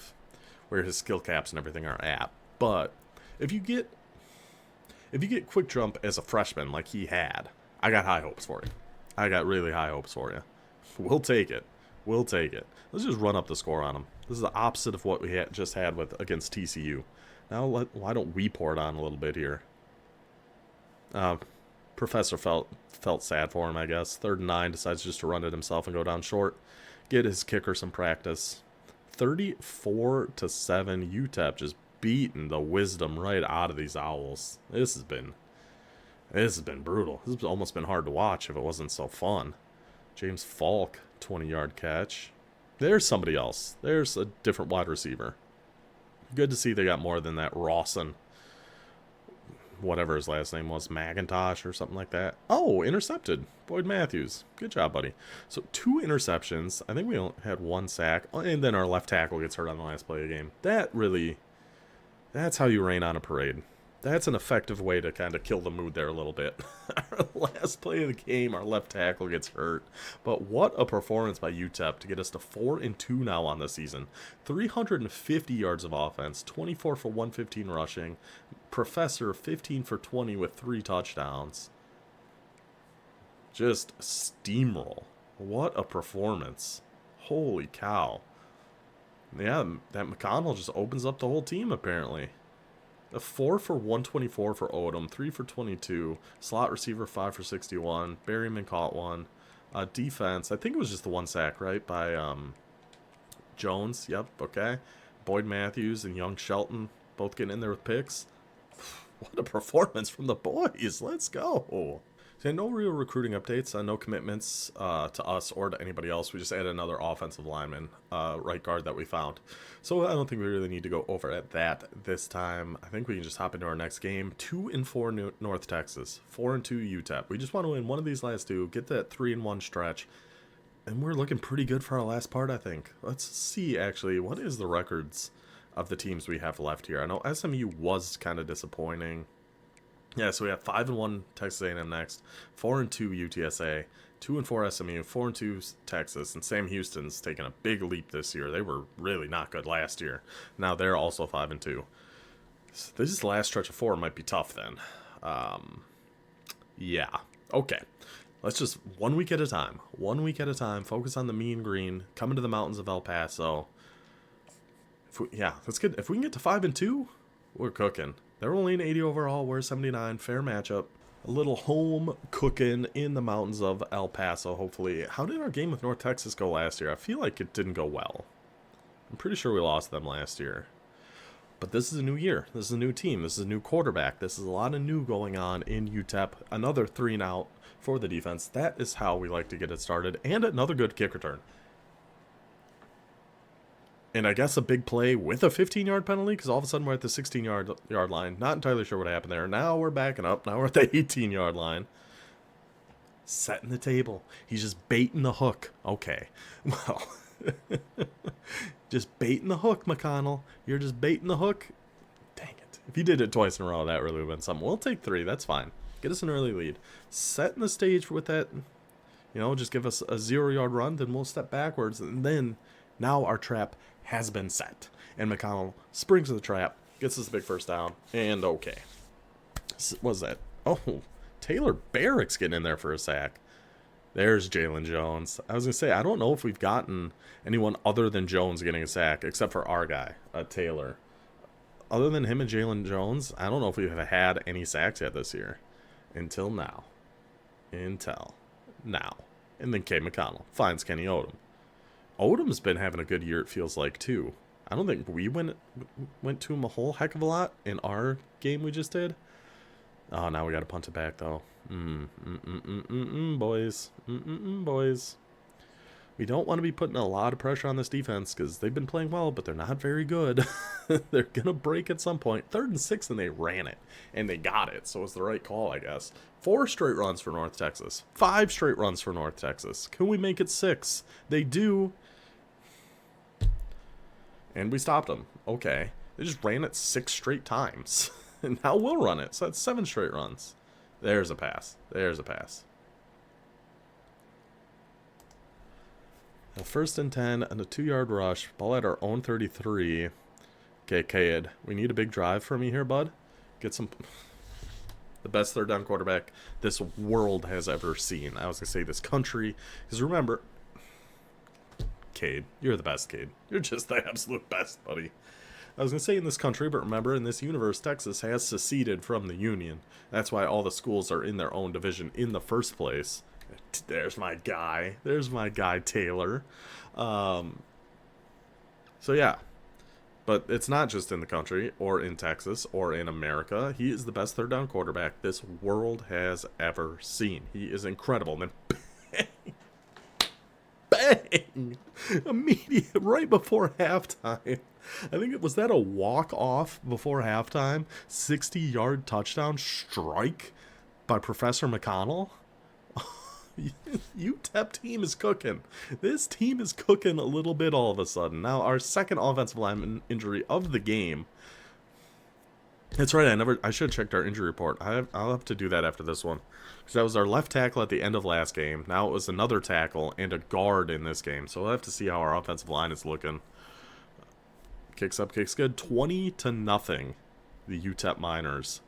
where his skill caps and everything are at. But if you get quick jump as a freshman like he had, I got high hopes for you. I got really high hopes for you. We'll take it. We'll take it. Let's just run up the score on him. This is the opposite of what we just had against TCU. Now, why don't we pour it on a little bit here? Professor felt sad for him, I guess. 3rd and 9, decides just to run it himself and go down short. Get his kicker some practice. 34-7, UTEP just beating the wisdom right out of these Owls. This has been brutal. This has almost been hard to watch if it wasn't so fun. James Falk, 20-yard catch. There's somebody else. There's a different wide receiver. Good to see they got more than that Rawson. Whatever his last name was, McIntosh or something like that. Oh, intercepted. Boyd Matthews. Good job, buddy. So 2 interceptions. I think we only had 1 sack. And then our left tackle gets hurt on the last play of the game. That's how you rain on a parade. That's an effective way to kind of kill the mood there a little bit. Our last play of the game, our left tackle gets hurt. But what a performance by UTEP to get us to 4-2 now on the season. 350 yards of offense, 24 for 115 rushing. Professor, 15 for 20 with 3 touchdowns. Just steamroll. What a performance. Holy cow. Yeah, that McConnell just opens up the whole team, apparently. A 4 for 124 for Odom, 3 for 22. Slot receiver, 5 for 61. Berryman caught one. Defense, I think it was just the one sack, right? By Jones. Yep, okay. Boyd Matthews and Young Shelton both getting in there with picks. What a performance from the boys. Let's go. So no real recruiting updates, no commitments to us or to anybody else. We just added another offensive lineman, right guard that we found. So I don't think we really need to go over at that this time. I think we can just hop into our next game. 2-4 North Texas, 4-2 UTEP. We just want to win one of these last two, get that 3-1 stretch. And we're looking pretty good for our last part, I think. Let's see, actually, what is the records of the teams we have left here? I know SMU was kind of disappointing. Yeah, so we have 5-1 Texas A&M next, 4-2 UTSA, 2-4 SMU, 4-2 Texas, and Sam Houston's taken a big leap this year. They were really not good last year. Now they're also 5-2. So this last stretch of 4 might be tough then. Yeah. Okay. Let's just 1 week at a time. 1 week at a time. Focus on the mean green. Coming to the mountains of El Paso. That's good. If we can get to 5-2, we're cooking. They're only an 80 overall. We're 79. Fair matchup. A little home cooking in the mountains of El Paso, hopefully. How did our game with North Texas go last year? I feel like it didn't go well. I'm pretty sure we lost them last year. But this is a new year. This is a new team. This is a new quarterback. This is a lot of new going on in UTEP. Another 3-and-out for the defense. That is how we like to get it started. And another good kick return. And I guess a big play with a 15-yard penalty, because all of a sudden we're at the 16-yard line. Not entirely sure what happened there. Now we're backing up. Now we're at the 18-yard line. Setting the table. He's just baiting the hook. Okay. Well, just baiting the hook, McConnell. You're just baiting the hook. Dang it. If you did it twice in a row, that really would have been something. We'll take 3. That's fine. Get us an early lead. Setting the stage with that, just give us a 0-yard run, then we'll step backwards, and then now our trap has been set. And McConnell springs to the trap, gets us a big first down, and okay. What was that? Oh, Taylor Barrick's getting in there for a sack. There's Jalen Jones. I was going to say, I don't know if we've gotten anyone other than Jones getting a sack, except for our guy, Taylor. Other than him and Jalen Jones, I don't know if we've had any sacks yet this year. Until now. And then K. McConnell finds Kenny Odom. Odom's been having a good year, it feels like, too. I don't think we went to him a whole heck of a lot in our game we just did. Oh, now we got to punt it back, though. Boys. Boys. We don't want to be putting a lot of pressure on this defense because they've been playing well, but they're not very good. They're going to break at some point. 3rd and 6, and they ran it. And they got it, so it's the right call, I guess. 4 straight runs for North Texas. 5 straight runs for North Texas. Can we make it 6? They do. And we stopped them. Okay. They just ran it 6 straight times. And now we'll run it. So that's 7 straight runs. There's a pass. There's a pass. A 1st and 10 and a 2-yard rush. Ball at our own 33. Okay, Cade. We need a big drive from you here, bud. Get some... The best 3rd down quarterback this world has ever seen. I was going to say this country. Because remember... Cade. You're the best, Cade. You're just the absolute best, buddy. I was going to say in this country, but remember, in this universe, Texas has seceded from the Union. That's why all the schools are in their own division in the first place. There's my guy. There's my guy, Taylor. So, yeah. But it's not just in the country, or in Texas, or in America. He is the best 3rd down quarterback this world has ever seen. He is incredible. And then bang! Immediate, right before halftime. I think was that a walk-off before halftime? 60-yard touchdown strike by Professor McConnell? UTEP team is cooking. This team is cooking a little bit all of a sudden. Now, our second offensive lineman injury of the game. That's right, I should have checked our injury report. I'll have to do that after this one. Because that was our left tackle at the end of last game. Now it was another tackle and a guard in this game. So we'll have to see how our offensive line is looking. Kicks up, kicks good. 20-0. The UTEP Miners.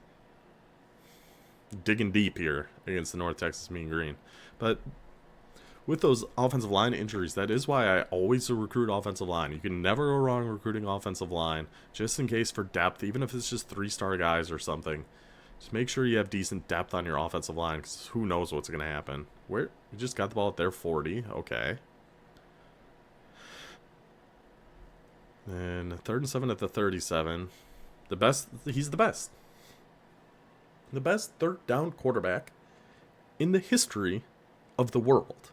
Digging deep here against the North Texas Mean Green. But with those offensive line injuries, that is why I always recruit offensive line. You can never go wrong recruiting offensive line, just in case for depth, even if it's just 3-star guys or something. Just make sure you have decent depth on your offensive line, because who knows what's going to happen. Where you just got the ball at their 40, okay. And 3rd and 7 at the 37. The best, he's the best. The best third down quarterback in the history of the world.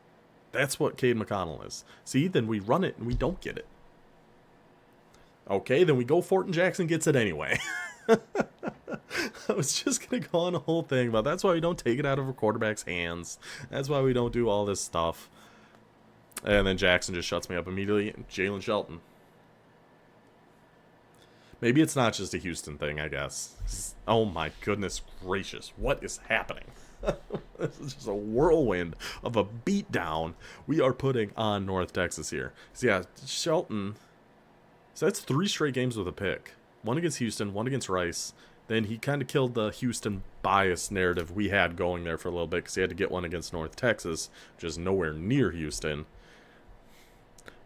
That's what Cade McConnell is. See, then we run it and we don't get it. Okay, then we go for it and Jackson gets it anyway. I was just going to go on a whole thing about that's why we don't take it out of a quarterback's hands. That's why we don't do all this stuff. And then Jackson just shuts me up immediately. Jalen Shelton. Maybe it's not just a Houston thing, I guess. Oh my goodness gracious. What is happening? This is just a whirlwind of a beatdown we are putting on North Texas here. So yeah, Shelton. So that's 3 straight games with a pick. 1 against Houston, 1 against Rice. Then he kind of killed the Houston bias narrative we had going there for a little bit because he had to get 1 against North Texas, which is nowhere near Houston.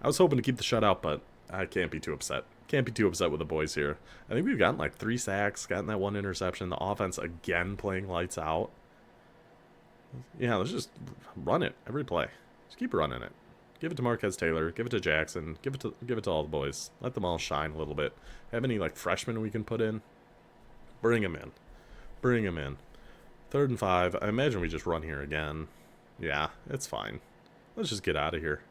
I was hoping to keep the shutout, but I can't be too upset. Can't be too upset with the boys here. I think we've gotten like 3 sacks, gotten that 1 interception. The offense again playing lights out. Yeah, let's just run it every play. Just keep running it. Give it to Marquez Taylor. Give it to Jackson. Give it to all the boys. Let them all shine a little bit. Have any like freshmen we can put in? Bring them in. Bring them in. 3rd and 5. I imagine we just run here again. Yeah, it's fine. Let's just get out of here.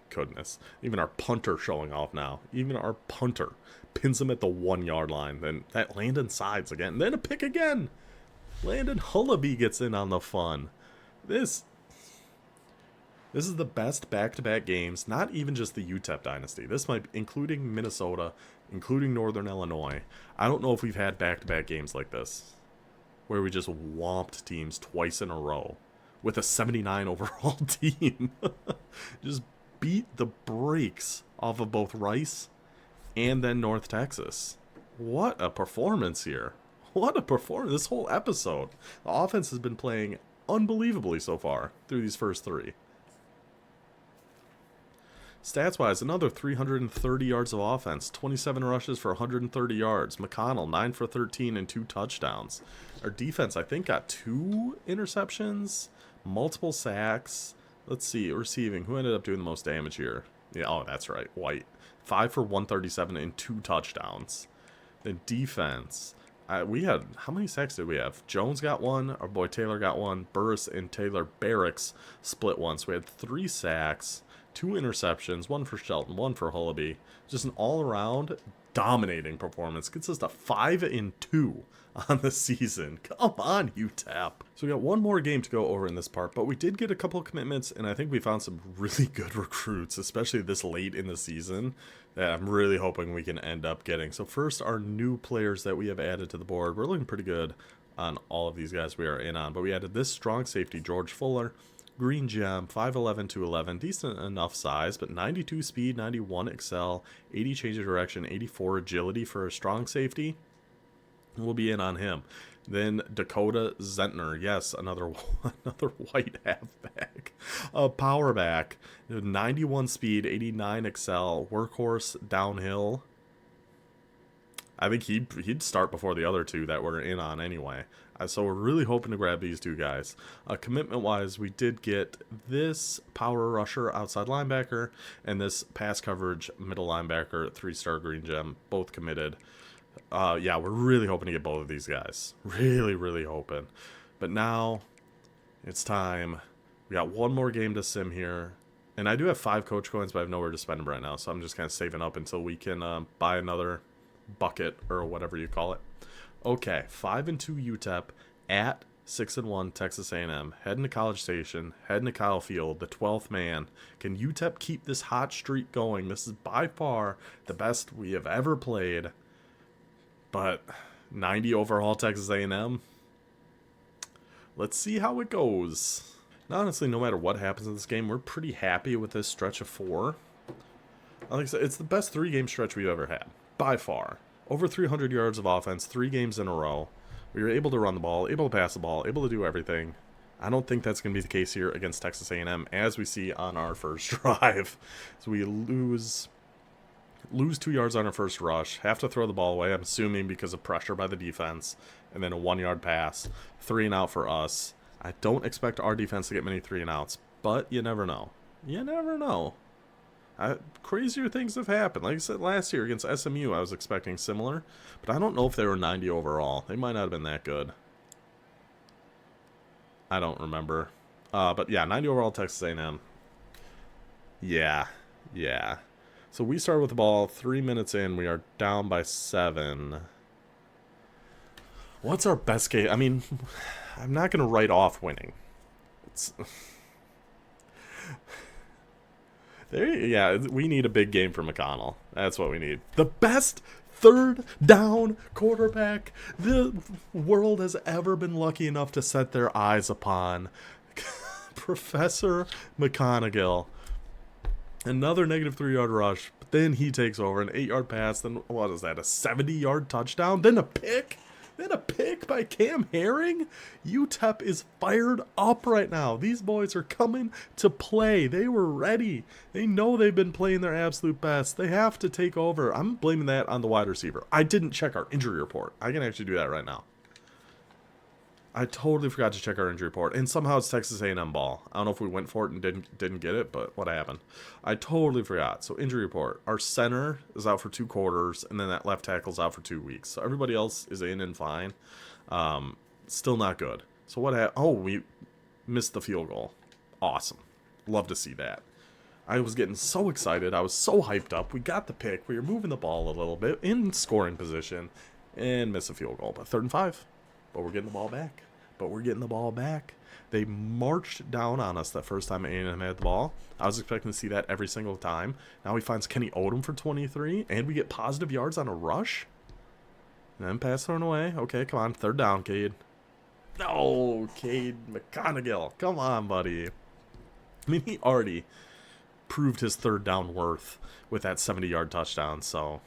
Goodness. Even our punter showing off now. Even our punter pins him at the 1-yard line. Then that Landon sides again. Then a pick again. Landon Hullaby gets in on the fun. This is the best back-to-back games, not even just the UTEP Dynasty. This might be including Minnesota, including Northern Illinois. I don't know if we've had back-to-back games like this, where we just whomped teams twice in a row with a 79 overall team. Just beat the brakes off of both Rice and then North Texas. What a performance here. What a performance. This whole episode. The offense has been playing unbelievably so far through these first 3. Stats-wise, another 330 yards of offense, 27 rushes for 130 yards. McConnell, 9 for 13 and 2 touchdowns. Our defense, I think, got 2 interceptions, multiple sacks. Let's see, receiving. Who ended up doing the most damage here? Yeah, oh, that's right, White. 5 for 137 and 2 touchdowns. Then defense. We had, how many sacks did we have? Jones got 1, our boy Taylor got 1, Burris and Taylor Barracks split 1. So we had 3 sacks, 2 interceptions, 1 for Shelton, 1 for Hullaby. Just an all-around dominating performance. Gets us to 5-2 on the season. Come on, UTEP. So we got 1 more game to go over in this part, but we did get a couple of commitments, and I think we found some really good recruits, especially this late in the season, that I'm really hoping we can end up getting. So first, our new players that we have added to the board. We're looking pretty good on all of these guys we are in on, but we added this strong safety, George Fuller. Green Gem, 5'11" to 11, decent enough size, but 92 speed, 91 excel, 80 change of direction, 84 agility for a strong safety. We'll be in on him. Then Dakota Zentner, yes, another white halfback, a power back, 91 speed, 89 excel, workhorse downhill. I think he'd start before the other 2 that we're in on anyway. So we're really hoping to grab these 2 guys. Commitment-wise, we did get this power rusher outside linebacker and this pass coverage middle linebacker, 3-star green gem, both committed. Yeah, we're really hoping to get both of these guys. Really, really hoping. But now it's time. We got 1 more game to sim here. And I do have 5 coach coins, but I have nowhere to spend them right now. So I'm just kind of saving up until we can buy another bucket or whatever you call it. Okay, 5-2 UTEP at 6-1 Texas A&M, heading to College Station, heading to Kyle Field, the 12th man. Can UTEP keep this hot streak going? This is by far the best we have ever played. But 90 overall Texas A&M. Let's see how it goes. Now, honestly, no matter what happens in this game, we're pretty happy with this stretch of 4. Like I said, it's the best 3-game stretch we've ever had, by far. Over 300 yards of offense, 3 games in a row. We were able to run the ball, able to pass the ball, able to do everything. I don't think that's going to be the case here against Texas A&M, as we see on our first drive. So we lose 2 yards on our first rush, have to throw the ball away, I'm assuming because of pressure by the defense, and then a 1-yard pass, 3 and out for us. I don't expect our defense to get many 3 and outs, but you never know. You never know. Crazier things have happened. Like I said last year against SMU, I was expecting similar, but I don't know if they were 90 overall. They might not have been that good. I don't remember. But yeah, 90 overall Texas A&M. Yeah. So we start with the ball. 3 minutes in, we are down by 7. What's our best case? I mean, I'm not going to write off winning. We need a big game for McConnell. That's what we need. The best third down quarterback the world has ever been lucky enough to set their eyes upon. Professor McConaughey. Another negative 3-yard rush, but then he takes over, an 8-yard pass, then what is that, a 70-yard touchdown, then a pick by Cam Herring. UTEP is fired up right now. These boys are coming to play. They were ready. They know they've been playing their absolute best. They have to take over. I'm blaming that on the wide receiver. I didn't check our injury report. I can actually do that right now. I totally forgot to check our injury report, and somehow it's Texas A&M ball. I don't know if we went for it and didn't get it, but what happened? I totally forgot. So injury report: our center is out for 2 quarters, and then that left tackle's out for 2 weeks. So everybody else is in and fine. Still not good. So what happened? Oh, we missed the field goal. Awesome. Love to see that. I was getting so excited. I was so hyped up. We got the pick. We were moving the ball a little bit in scoring position, and missed a field goal. But 3rd and 5. But we're getting the ball back. They marched down on us that first time A&M had the ball. I was expecting to see that every single time. Now he finds Kenny Odom for 23, and we get positive yards on a rush. And then pass thrown away. Okay, come on. 3rd down, Cade. No, Cade McConaughey. Come on, buddy. I mean, he already proved his 3rd down worth with that 70-yard touchdown, so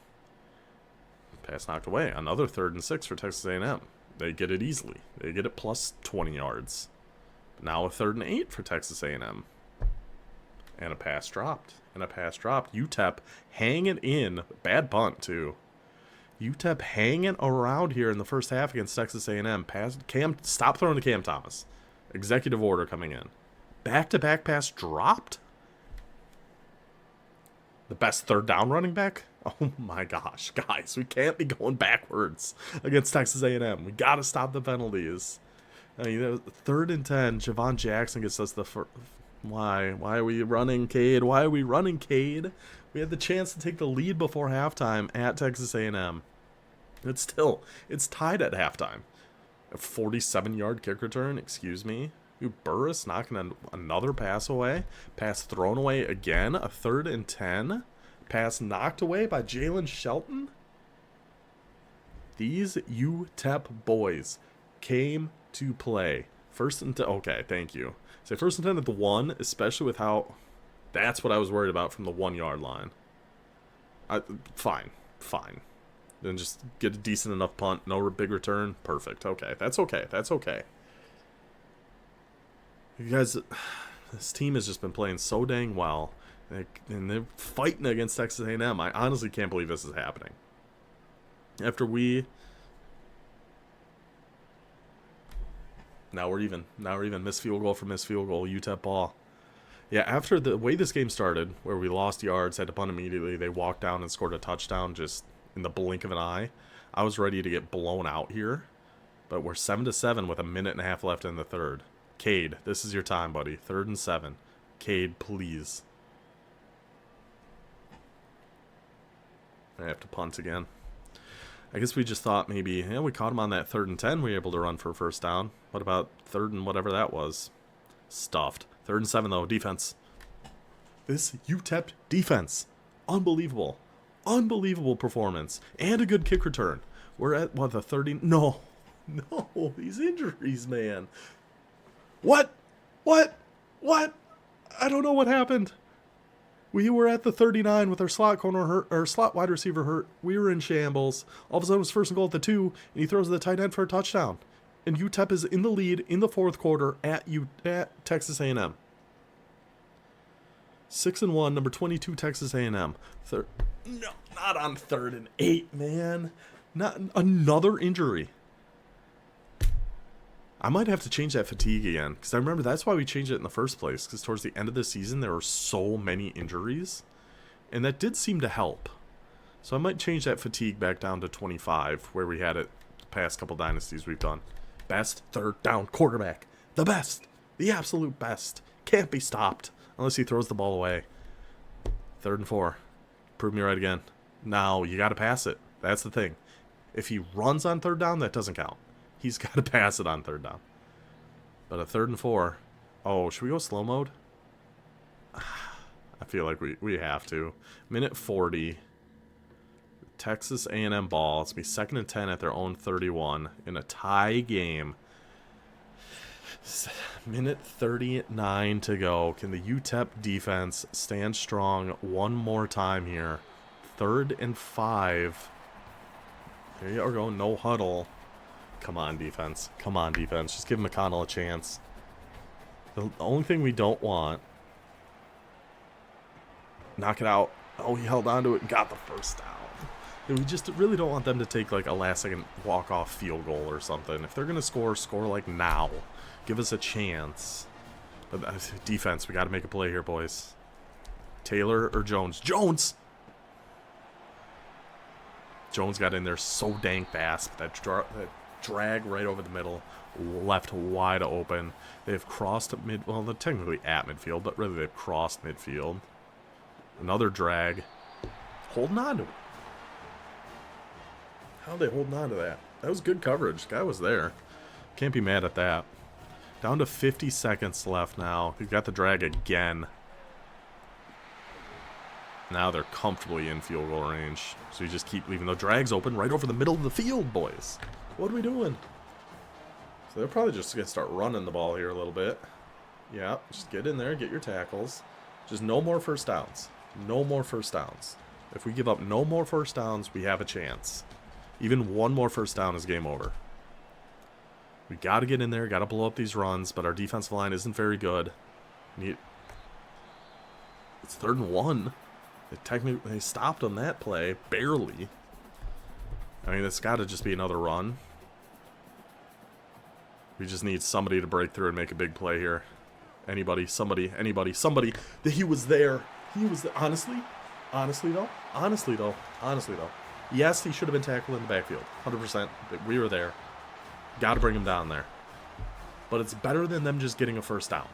pass knocked away. Another 3rd and 6 for Texas A&M. They get it easily. They get it plus 20 yards. Now a 3rd and 8 for Texas A&M. And a pass dropped. UTEP hanging in. Bad punt, too. UTEP hanging around here in the first half against Texas A&M. Stop throwing to Cam Thomas. Executive order coming in. Back-to-back pass dropped? The best 3rd down running back? Oh my gosh, guys, we can't be going backwards against Texas A&M. We got to stop the penalties. I mean, 3rd and 10, Javon Jackson gets us the first. Why are we running, Cade? Why are we running, Cade? We had the chance to take the lead before halftime at Texas A&M. It's tied at halftime. A 47-yard kick return, excuse me. Burris knocking another pass away. Pass thrown away again, a 3rd and 10. Pass knocked away by Jalen Shelton. These UTEP boys came to play. 1st and 10. Okay, thank you. Say 1st and 10 at the 1, especially with how. That's what I was worried about from the 1-yard line. Fine. Then just get a decent enough punt. No big return. Perfect. Okay, that's okay. You guys, this team has just been playing so dang well. And they're fighting against Texas A&M. I honestly can't believe this is happening. Now we're even. Missed field goal for missed field goal. UTEP ball. Yeah, after the way this game started, where we lost yards, had to punt immediately, they walked down and scored a touchdown just in the blink of an eye. I was ready to get blown out here. But we're 7-7 with a minute and a half left in the 3rd. Cade, this is your time, buddy. 3rd and 7. Cade, please. I have to punt again. I guess we just thought maybe, we caught him on that 3rd and 10. We were able to run for a 1st down. What about 3rd and whatever that was? Stuffed. 3rd and 7, though. Defense. This UTEP defense. Unbelievable. Unbelievable performance. And a good kick return. We're at, the 30? No. These injuries, man. What? I don't know what happened. We were at the 39 with our slot corner hurt, or slot wide receiver hurt. We were in shambles. All of a sudden, it was 1st and goal at the 2, and he throws the tight end for a touchdown. and UTEP is in the lead in the fourth quarter at Texas A&M. 6-1, number 22, Texas A&M. No, not on 3rd and 8, man. Not another injury. I might have to change that fatigue again, because I remember that's why we changed it in the first place, because towards the end of the season there were so many injuries, and that did seem to help. So I might change that fatigue back down to 25, where we had it the past couple dynasties we've done. Best third down quarterback. The best. The absolute best. Can't be stopped unless he throws the ball away. 3rd and 4. Prove me right again. Now, you got to pass it. That's the thing. If he runs on 3rd down, that doesn't count. He's got to pass it on 3rd down. But a 3rd and 4. Oh, should we go slow mode? I feel like we have to. Minute 40. Texas A&M ball. It's going to be 2nd and 10 at their own 31 in a tie game. Minute 39 to go. Can the UTEP defense stand strong one more time here? 3rd and 5. There you are going. No huddle. Come on, defense. Come on, defense. Just give McConnell a chance. The only thing we don't want... Knock it out. Oh, he held on to it and got the first down. And we just really don't want them to take like a last-second walk-off field goal or something. If they're going to score like now. Give us a chance. But defense, we got to make a play here, boys. Taylor or Jones? Jones! Jones got in there so dang fast. That drag right over the middle. Left wide open. They've crossed mid... Well, they're technically at midfield, but really they've crossed midfield. Another drag. Holding on to it. How are they holding on to that? That was good coverage. Guy was there. Can't be mad at that. Down to 50 seconds left now. We've got the drag again. Now they're comfortably in field goal range. So you just keep leaving the drags open right over the middle of the field, boys. What are we doing? So they're probably just going to start running the ball here a little bit. Yeah, just get in there, get your tackles. Just no more first downs. No more first downs. If we give up no more first downs, we have a chance. Even one more first down is game over. We got to get in there, got to blow up these runs, but our defensive line isn't very good. It's 3rd and 1. They stopped on that play, barely. I mean, it's got to just be another run. We just need somebody to break through and make a big play here. Anybody, somebody, anybody, somebody. He was there. He was there. Honestly though. Yes, he should have been tackled in the backfield. 100%. We were there. Got to bring him down there. But it's better than them just getting a first down.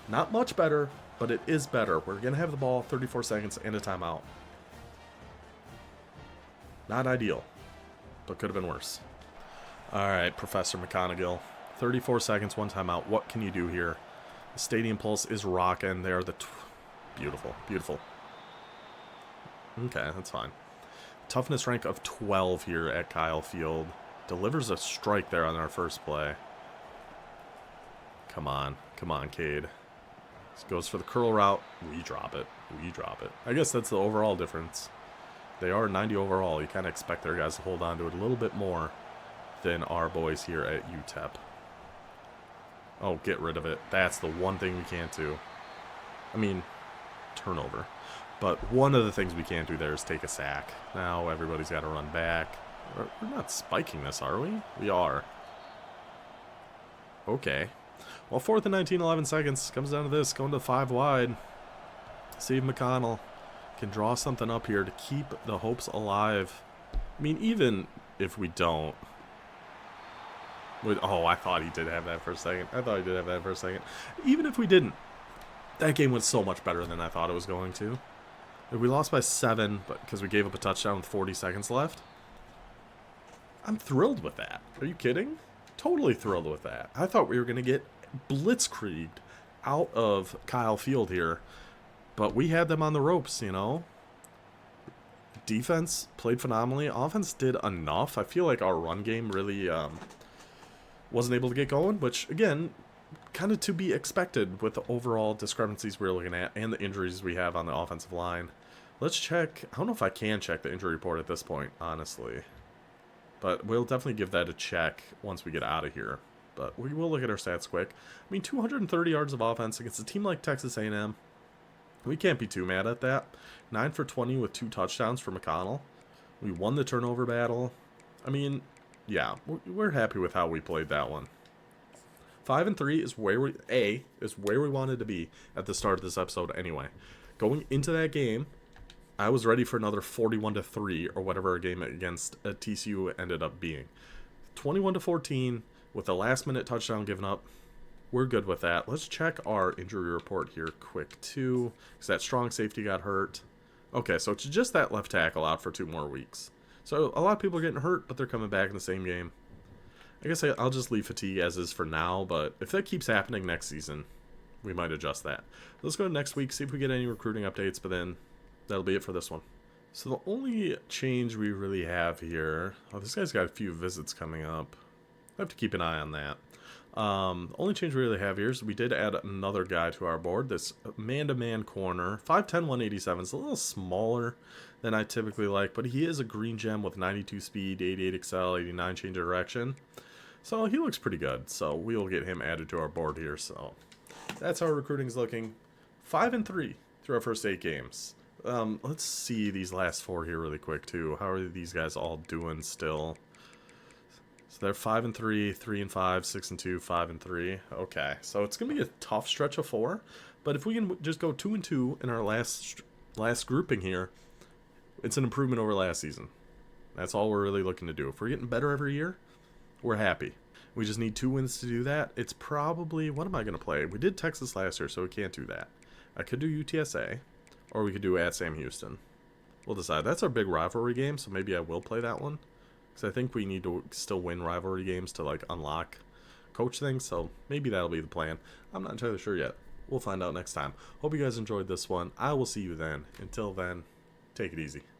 Not much better, but it is better. We're going to have the ball 34 seconds and a timeout. Not ideal, but could have been worse. All right, Professor McConaughey. 34 seconds, one timeout. What can you do here? The stadium pulse is rocking. They're beautiful, beautiful. Okay, that's fine. Toughness rank of 12 here at Kyle Field. Delivers a strike there on our first play. Come on, Cade. This goes for the curl route. We drop it. I guess that's the overall difference. They are 90 overall. You kind of expect their guys to hold on to it a little bit more than our boys here at UTEP. Oh, get rid of it. That's the one thing we can't do. I mean, turnover. But one of the things we can't do there is take a sack. Now everybody's got to run back. We're not spiking this, are we? We are. Okay. Well, 4th and 19, 11 seconds. Comes down to this. Going to 5 wide. See if McConnell can draw something up here to keep the hopes alive. I mean, even if we don't. Oh, I thought he did have that for a second. Even if we didn't, that game was so much better than I thought it was going to. We lost by 7, but because we gave up a touchdown with 40 seconds left. I'm thrilled with that. Are you kidding? Totally thrilled with that. I thought we were going to get blitzkrieged out of Kyle Field here, but we had them on the ropes, you know. Defense played phenomenally. Offense did enough. I feel like our run game really wasn't able to get going, which, again, kind of to be expected with the overall discrepancies we're looking at and the injuries we have on the offensive line. Let's check. I don't know if I can check the injury report at this point, honestly. But we'll definitely give that a check once we get out of here. But we will look at our stats quick. I mean, 230 yards of offense against a team like Texas A&M. We can't be too mad at that. 9 for 20 with 2 touchdowns for McConnell. We won the turnover battle. I mean, yeah, we're happy with how we played that one. 5-3 is where we wanted to be at the start of this episode anyway. Going into that game, I was ready for another 41-3 or whatever our game against TCU ended up being. 21-14 with a last-minute touchdown given up. We're good with that. Let's check our injury report here quick too, because that strong safety got hurt. Okay, so it's just that left tackle out for 2 more weeks. So a lot of people are getting hurt, but they're coming back in the same game. I guess I'll just leave fatigue as is for now, but if that keeps happening next season, we might adjust that. Let's go to next week, see if we get any recruiting updates, but then that'll be it for this one. So the only change we really have here... Oh, this guy's got a few visits coming up. I have to keep an eye on that. The only change we really have here is we did add another guy to our board. This man-to-man corner. 5'10", 187. It's a little smaller than I typically like, but he is a green gem with 92 speed, 88 excel, 89 change of direction. So he looks pretty good. So we'll get him added to our board here. So that's how our recruiting's looking. 5-3 through our first 8 games. Let's see these last 4 here really quick too. How are these guys all doing still? So they're 5-3, 3-5, 6-2, 5-3. Okay, so it's gonna be a tough stretch of 4, but if we can just go 2-2 in our last grouping here, it's an improvement over last season. That's all we're really looking to do. If we're getting better every year, we're happy. We just need 2 wins to do that. It's probably, what am I gonna play? We did Texas last year, so we can't do that. I could do UTSA, or we could do at Sam Houston. We'll decide. That's our big rivalry game, so maybe I will play that one. Because I think we need to still win rivalry games to like unlock coach things, so maybe that'll be the plan. I'm not entirely sure yet. We'll find out next time. Hope you guys enjoyed this one. I will see you then. Until then, take it easy.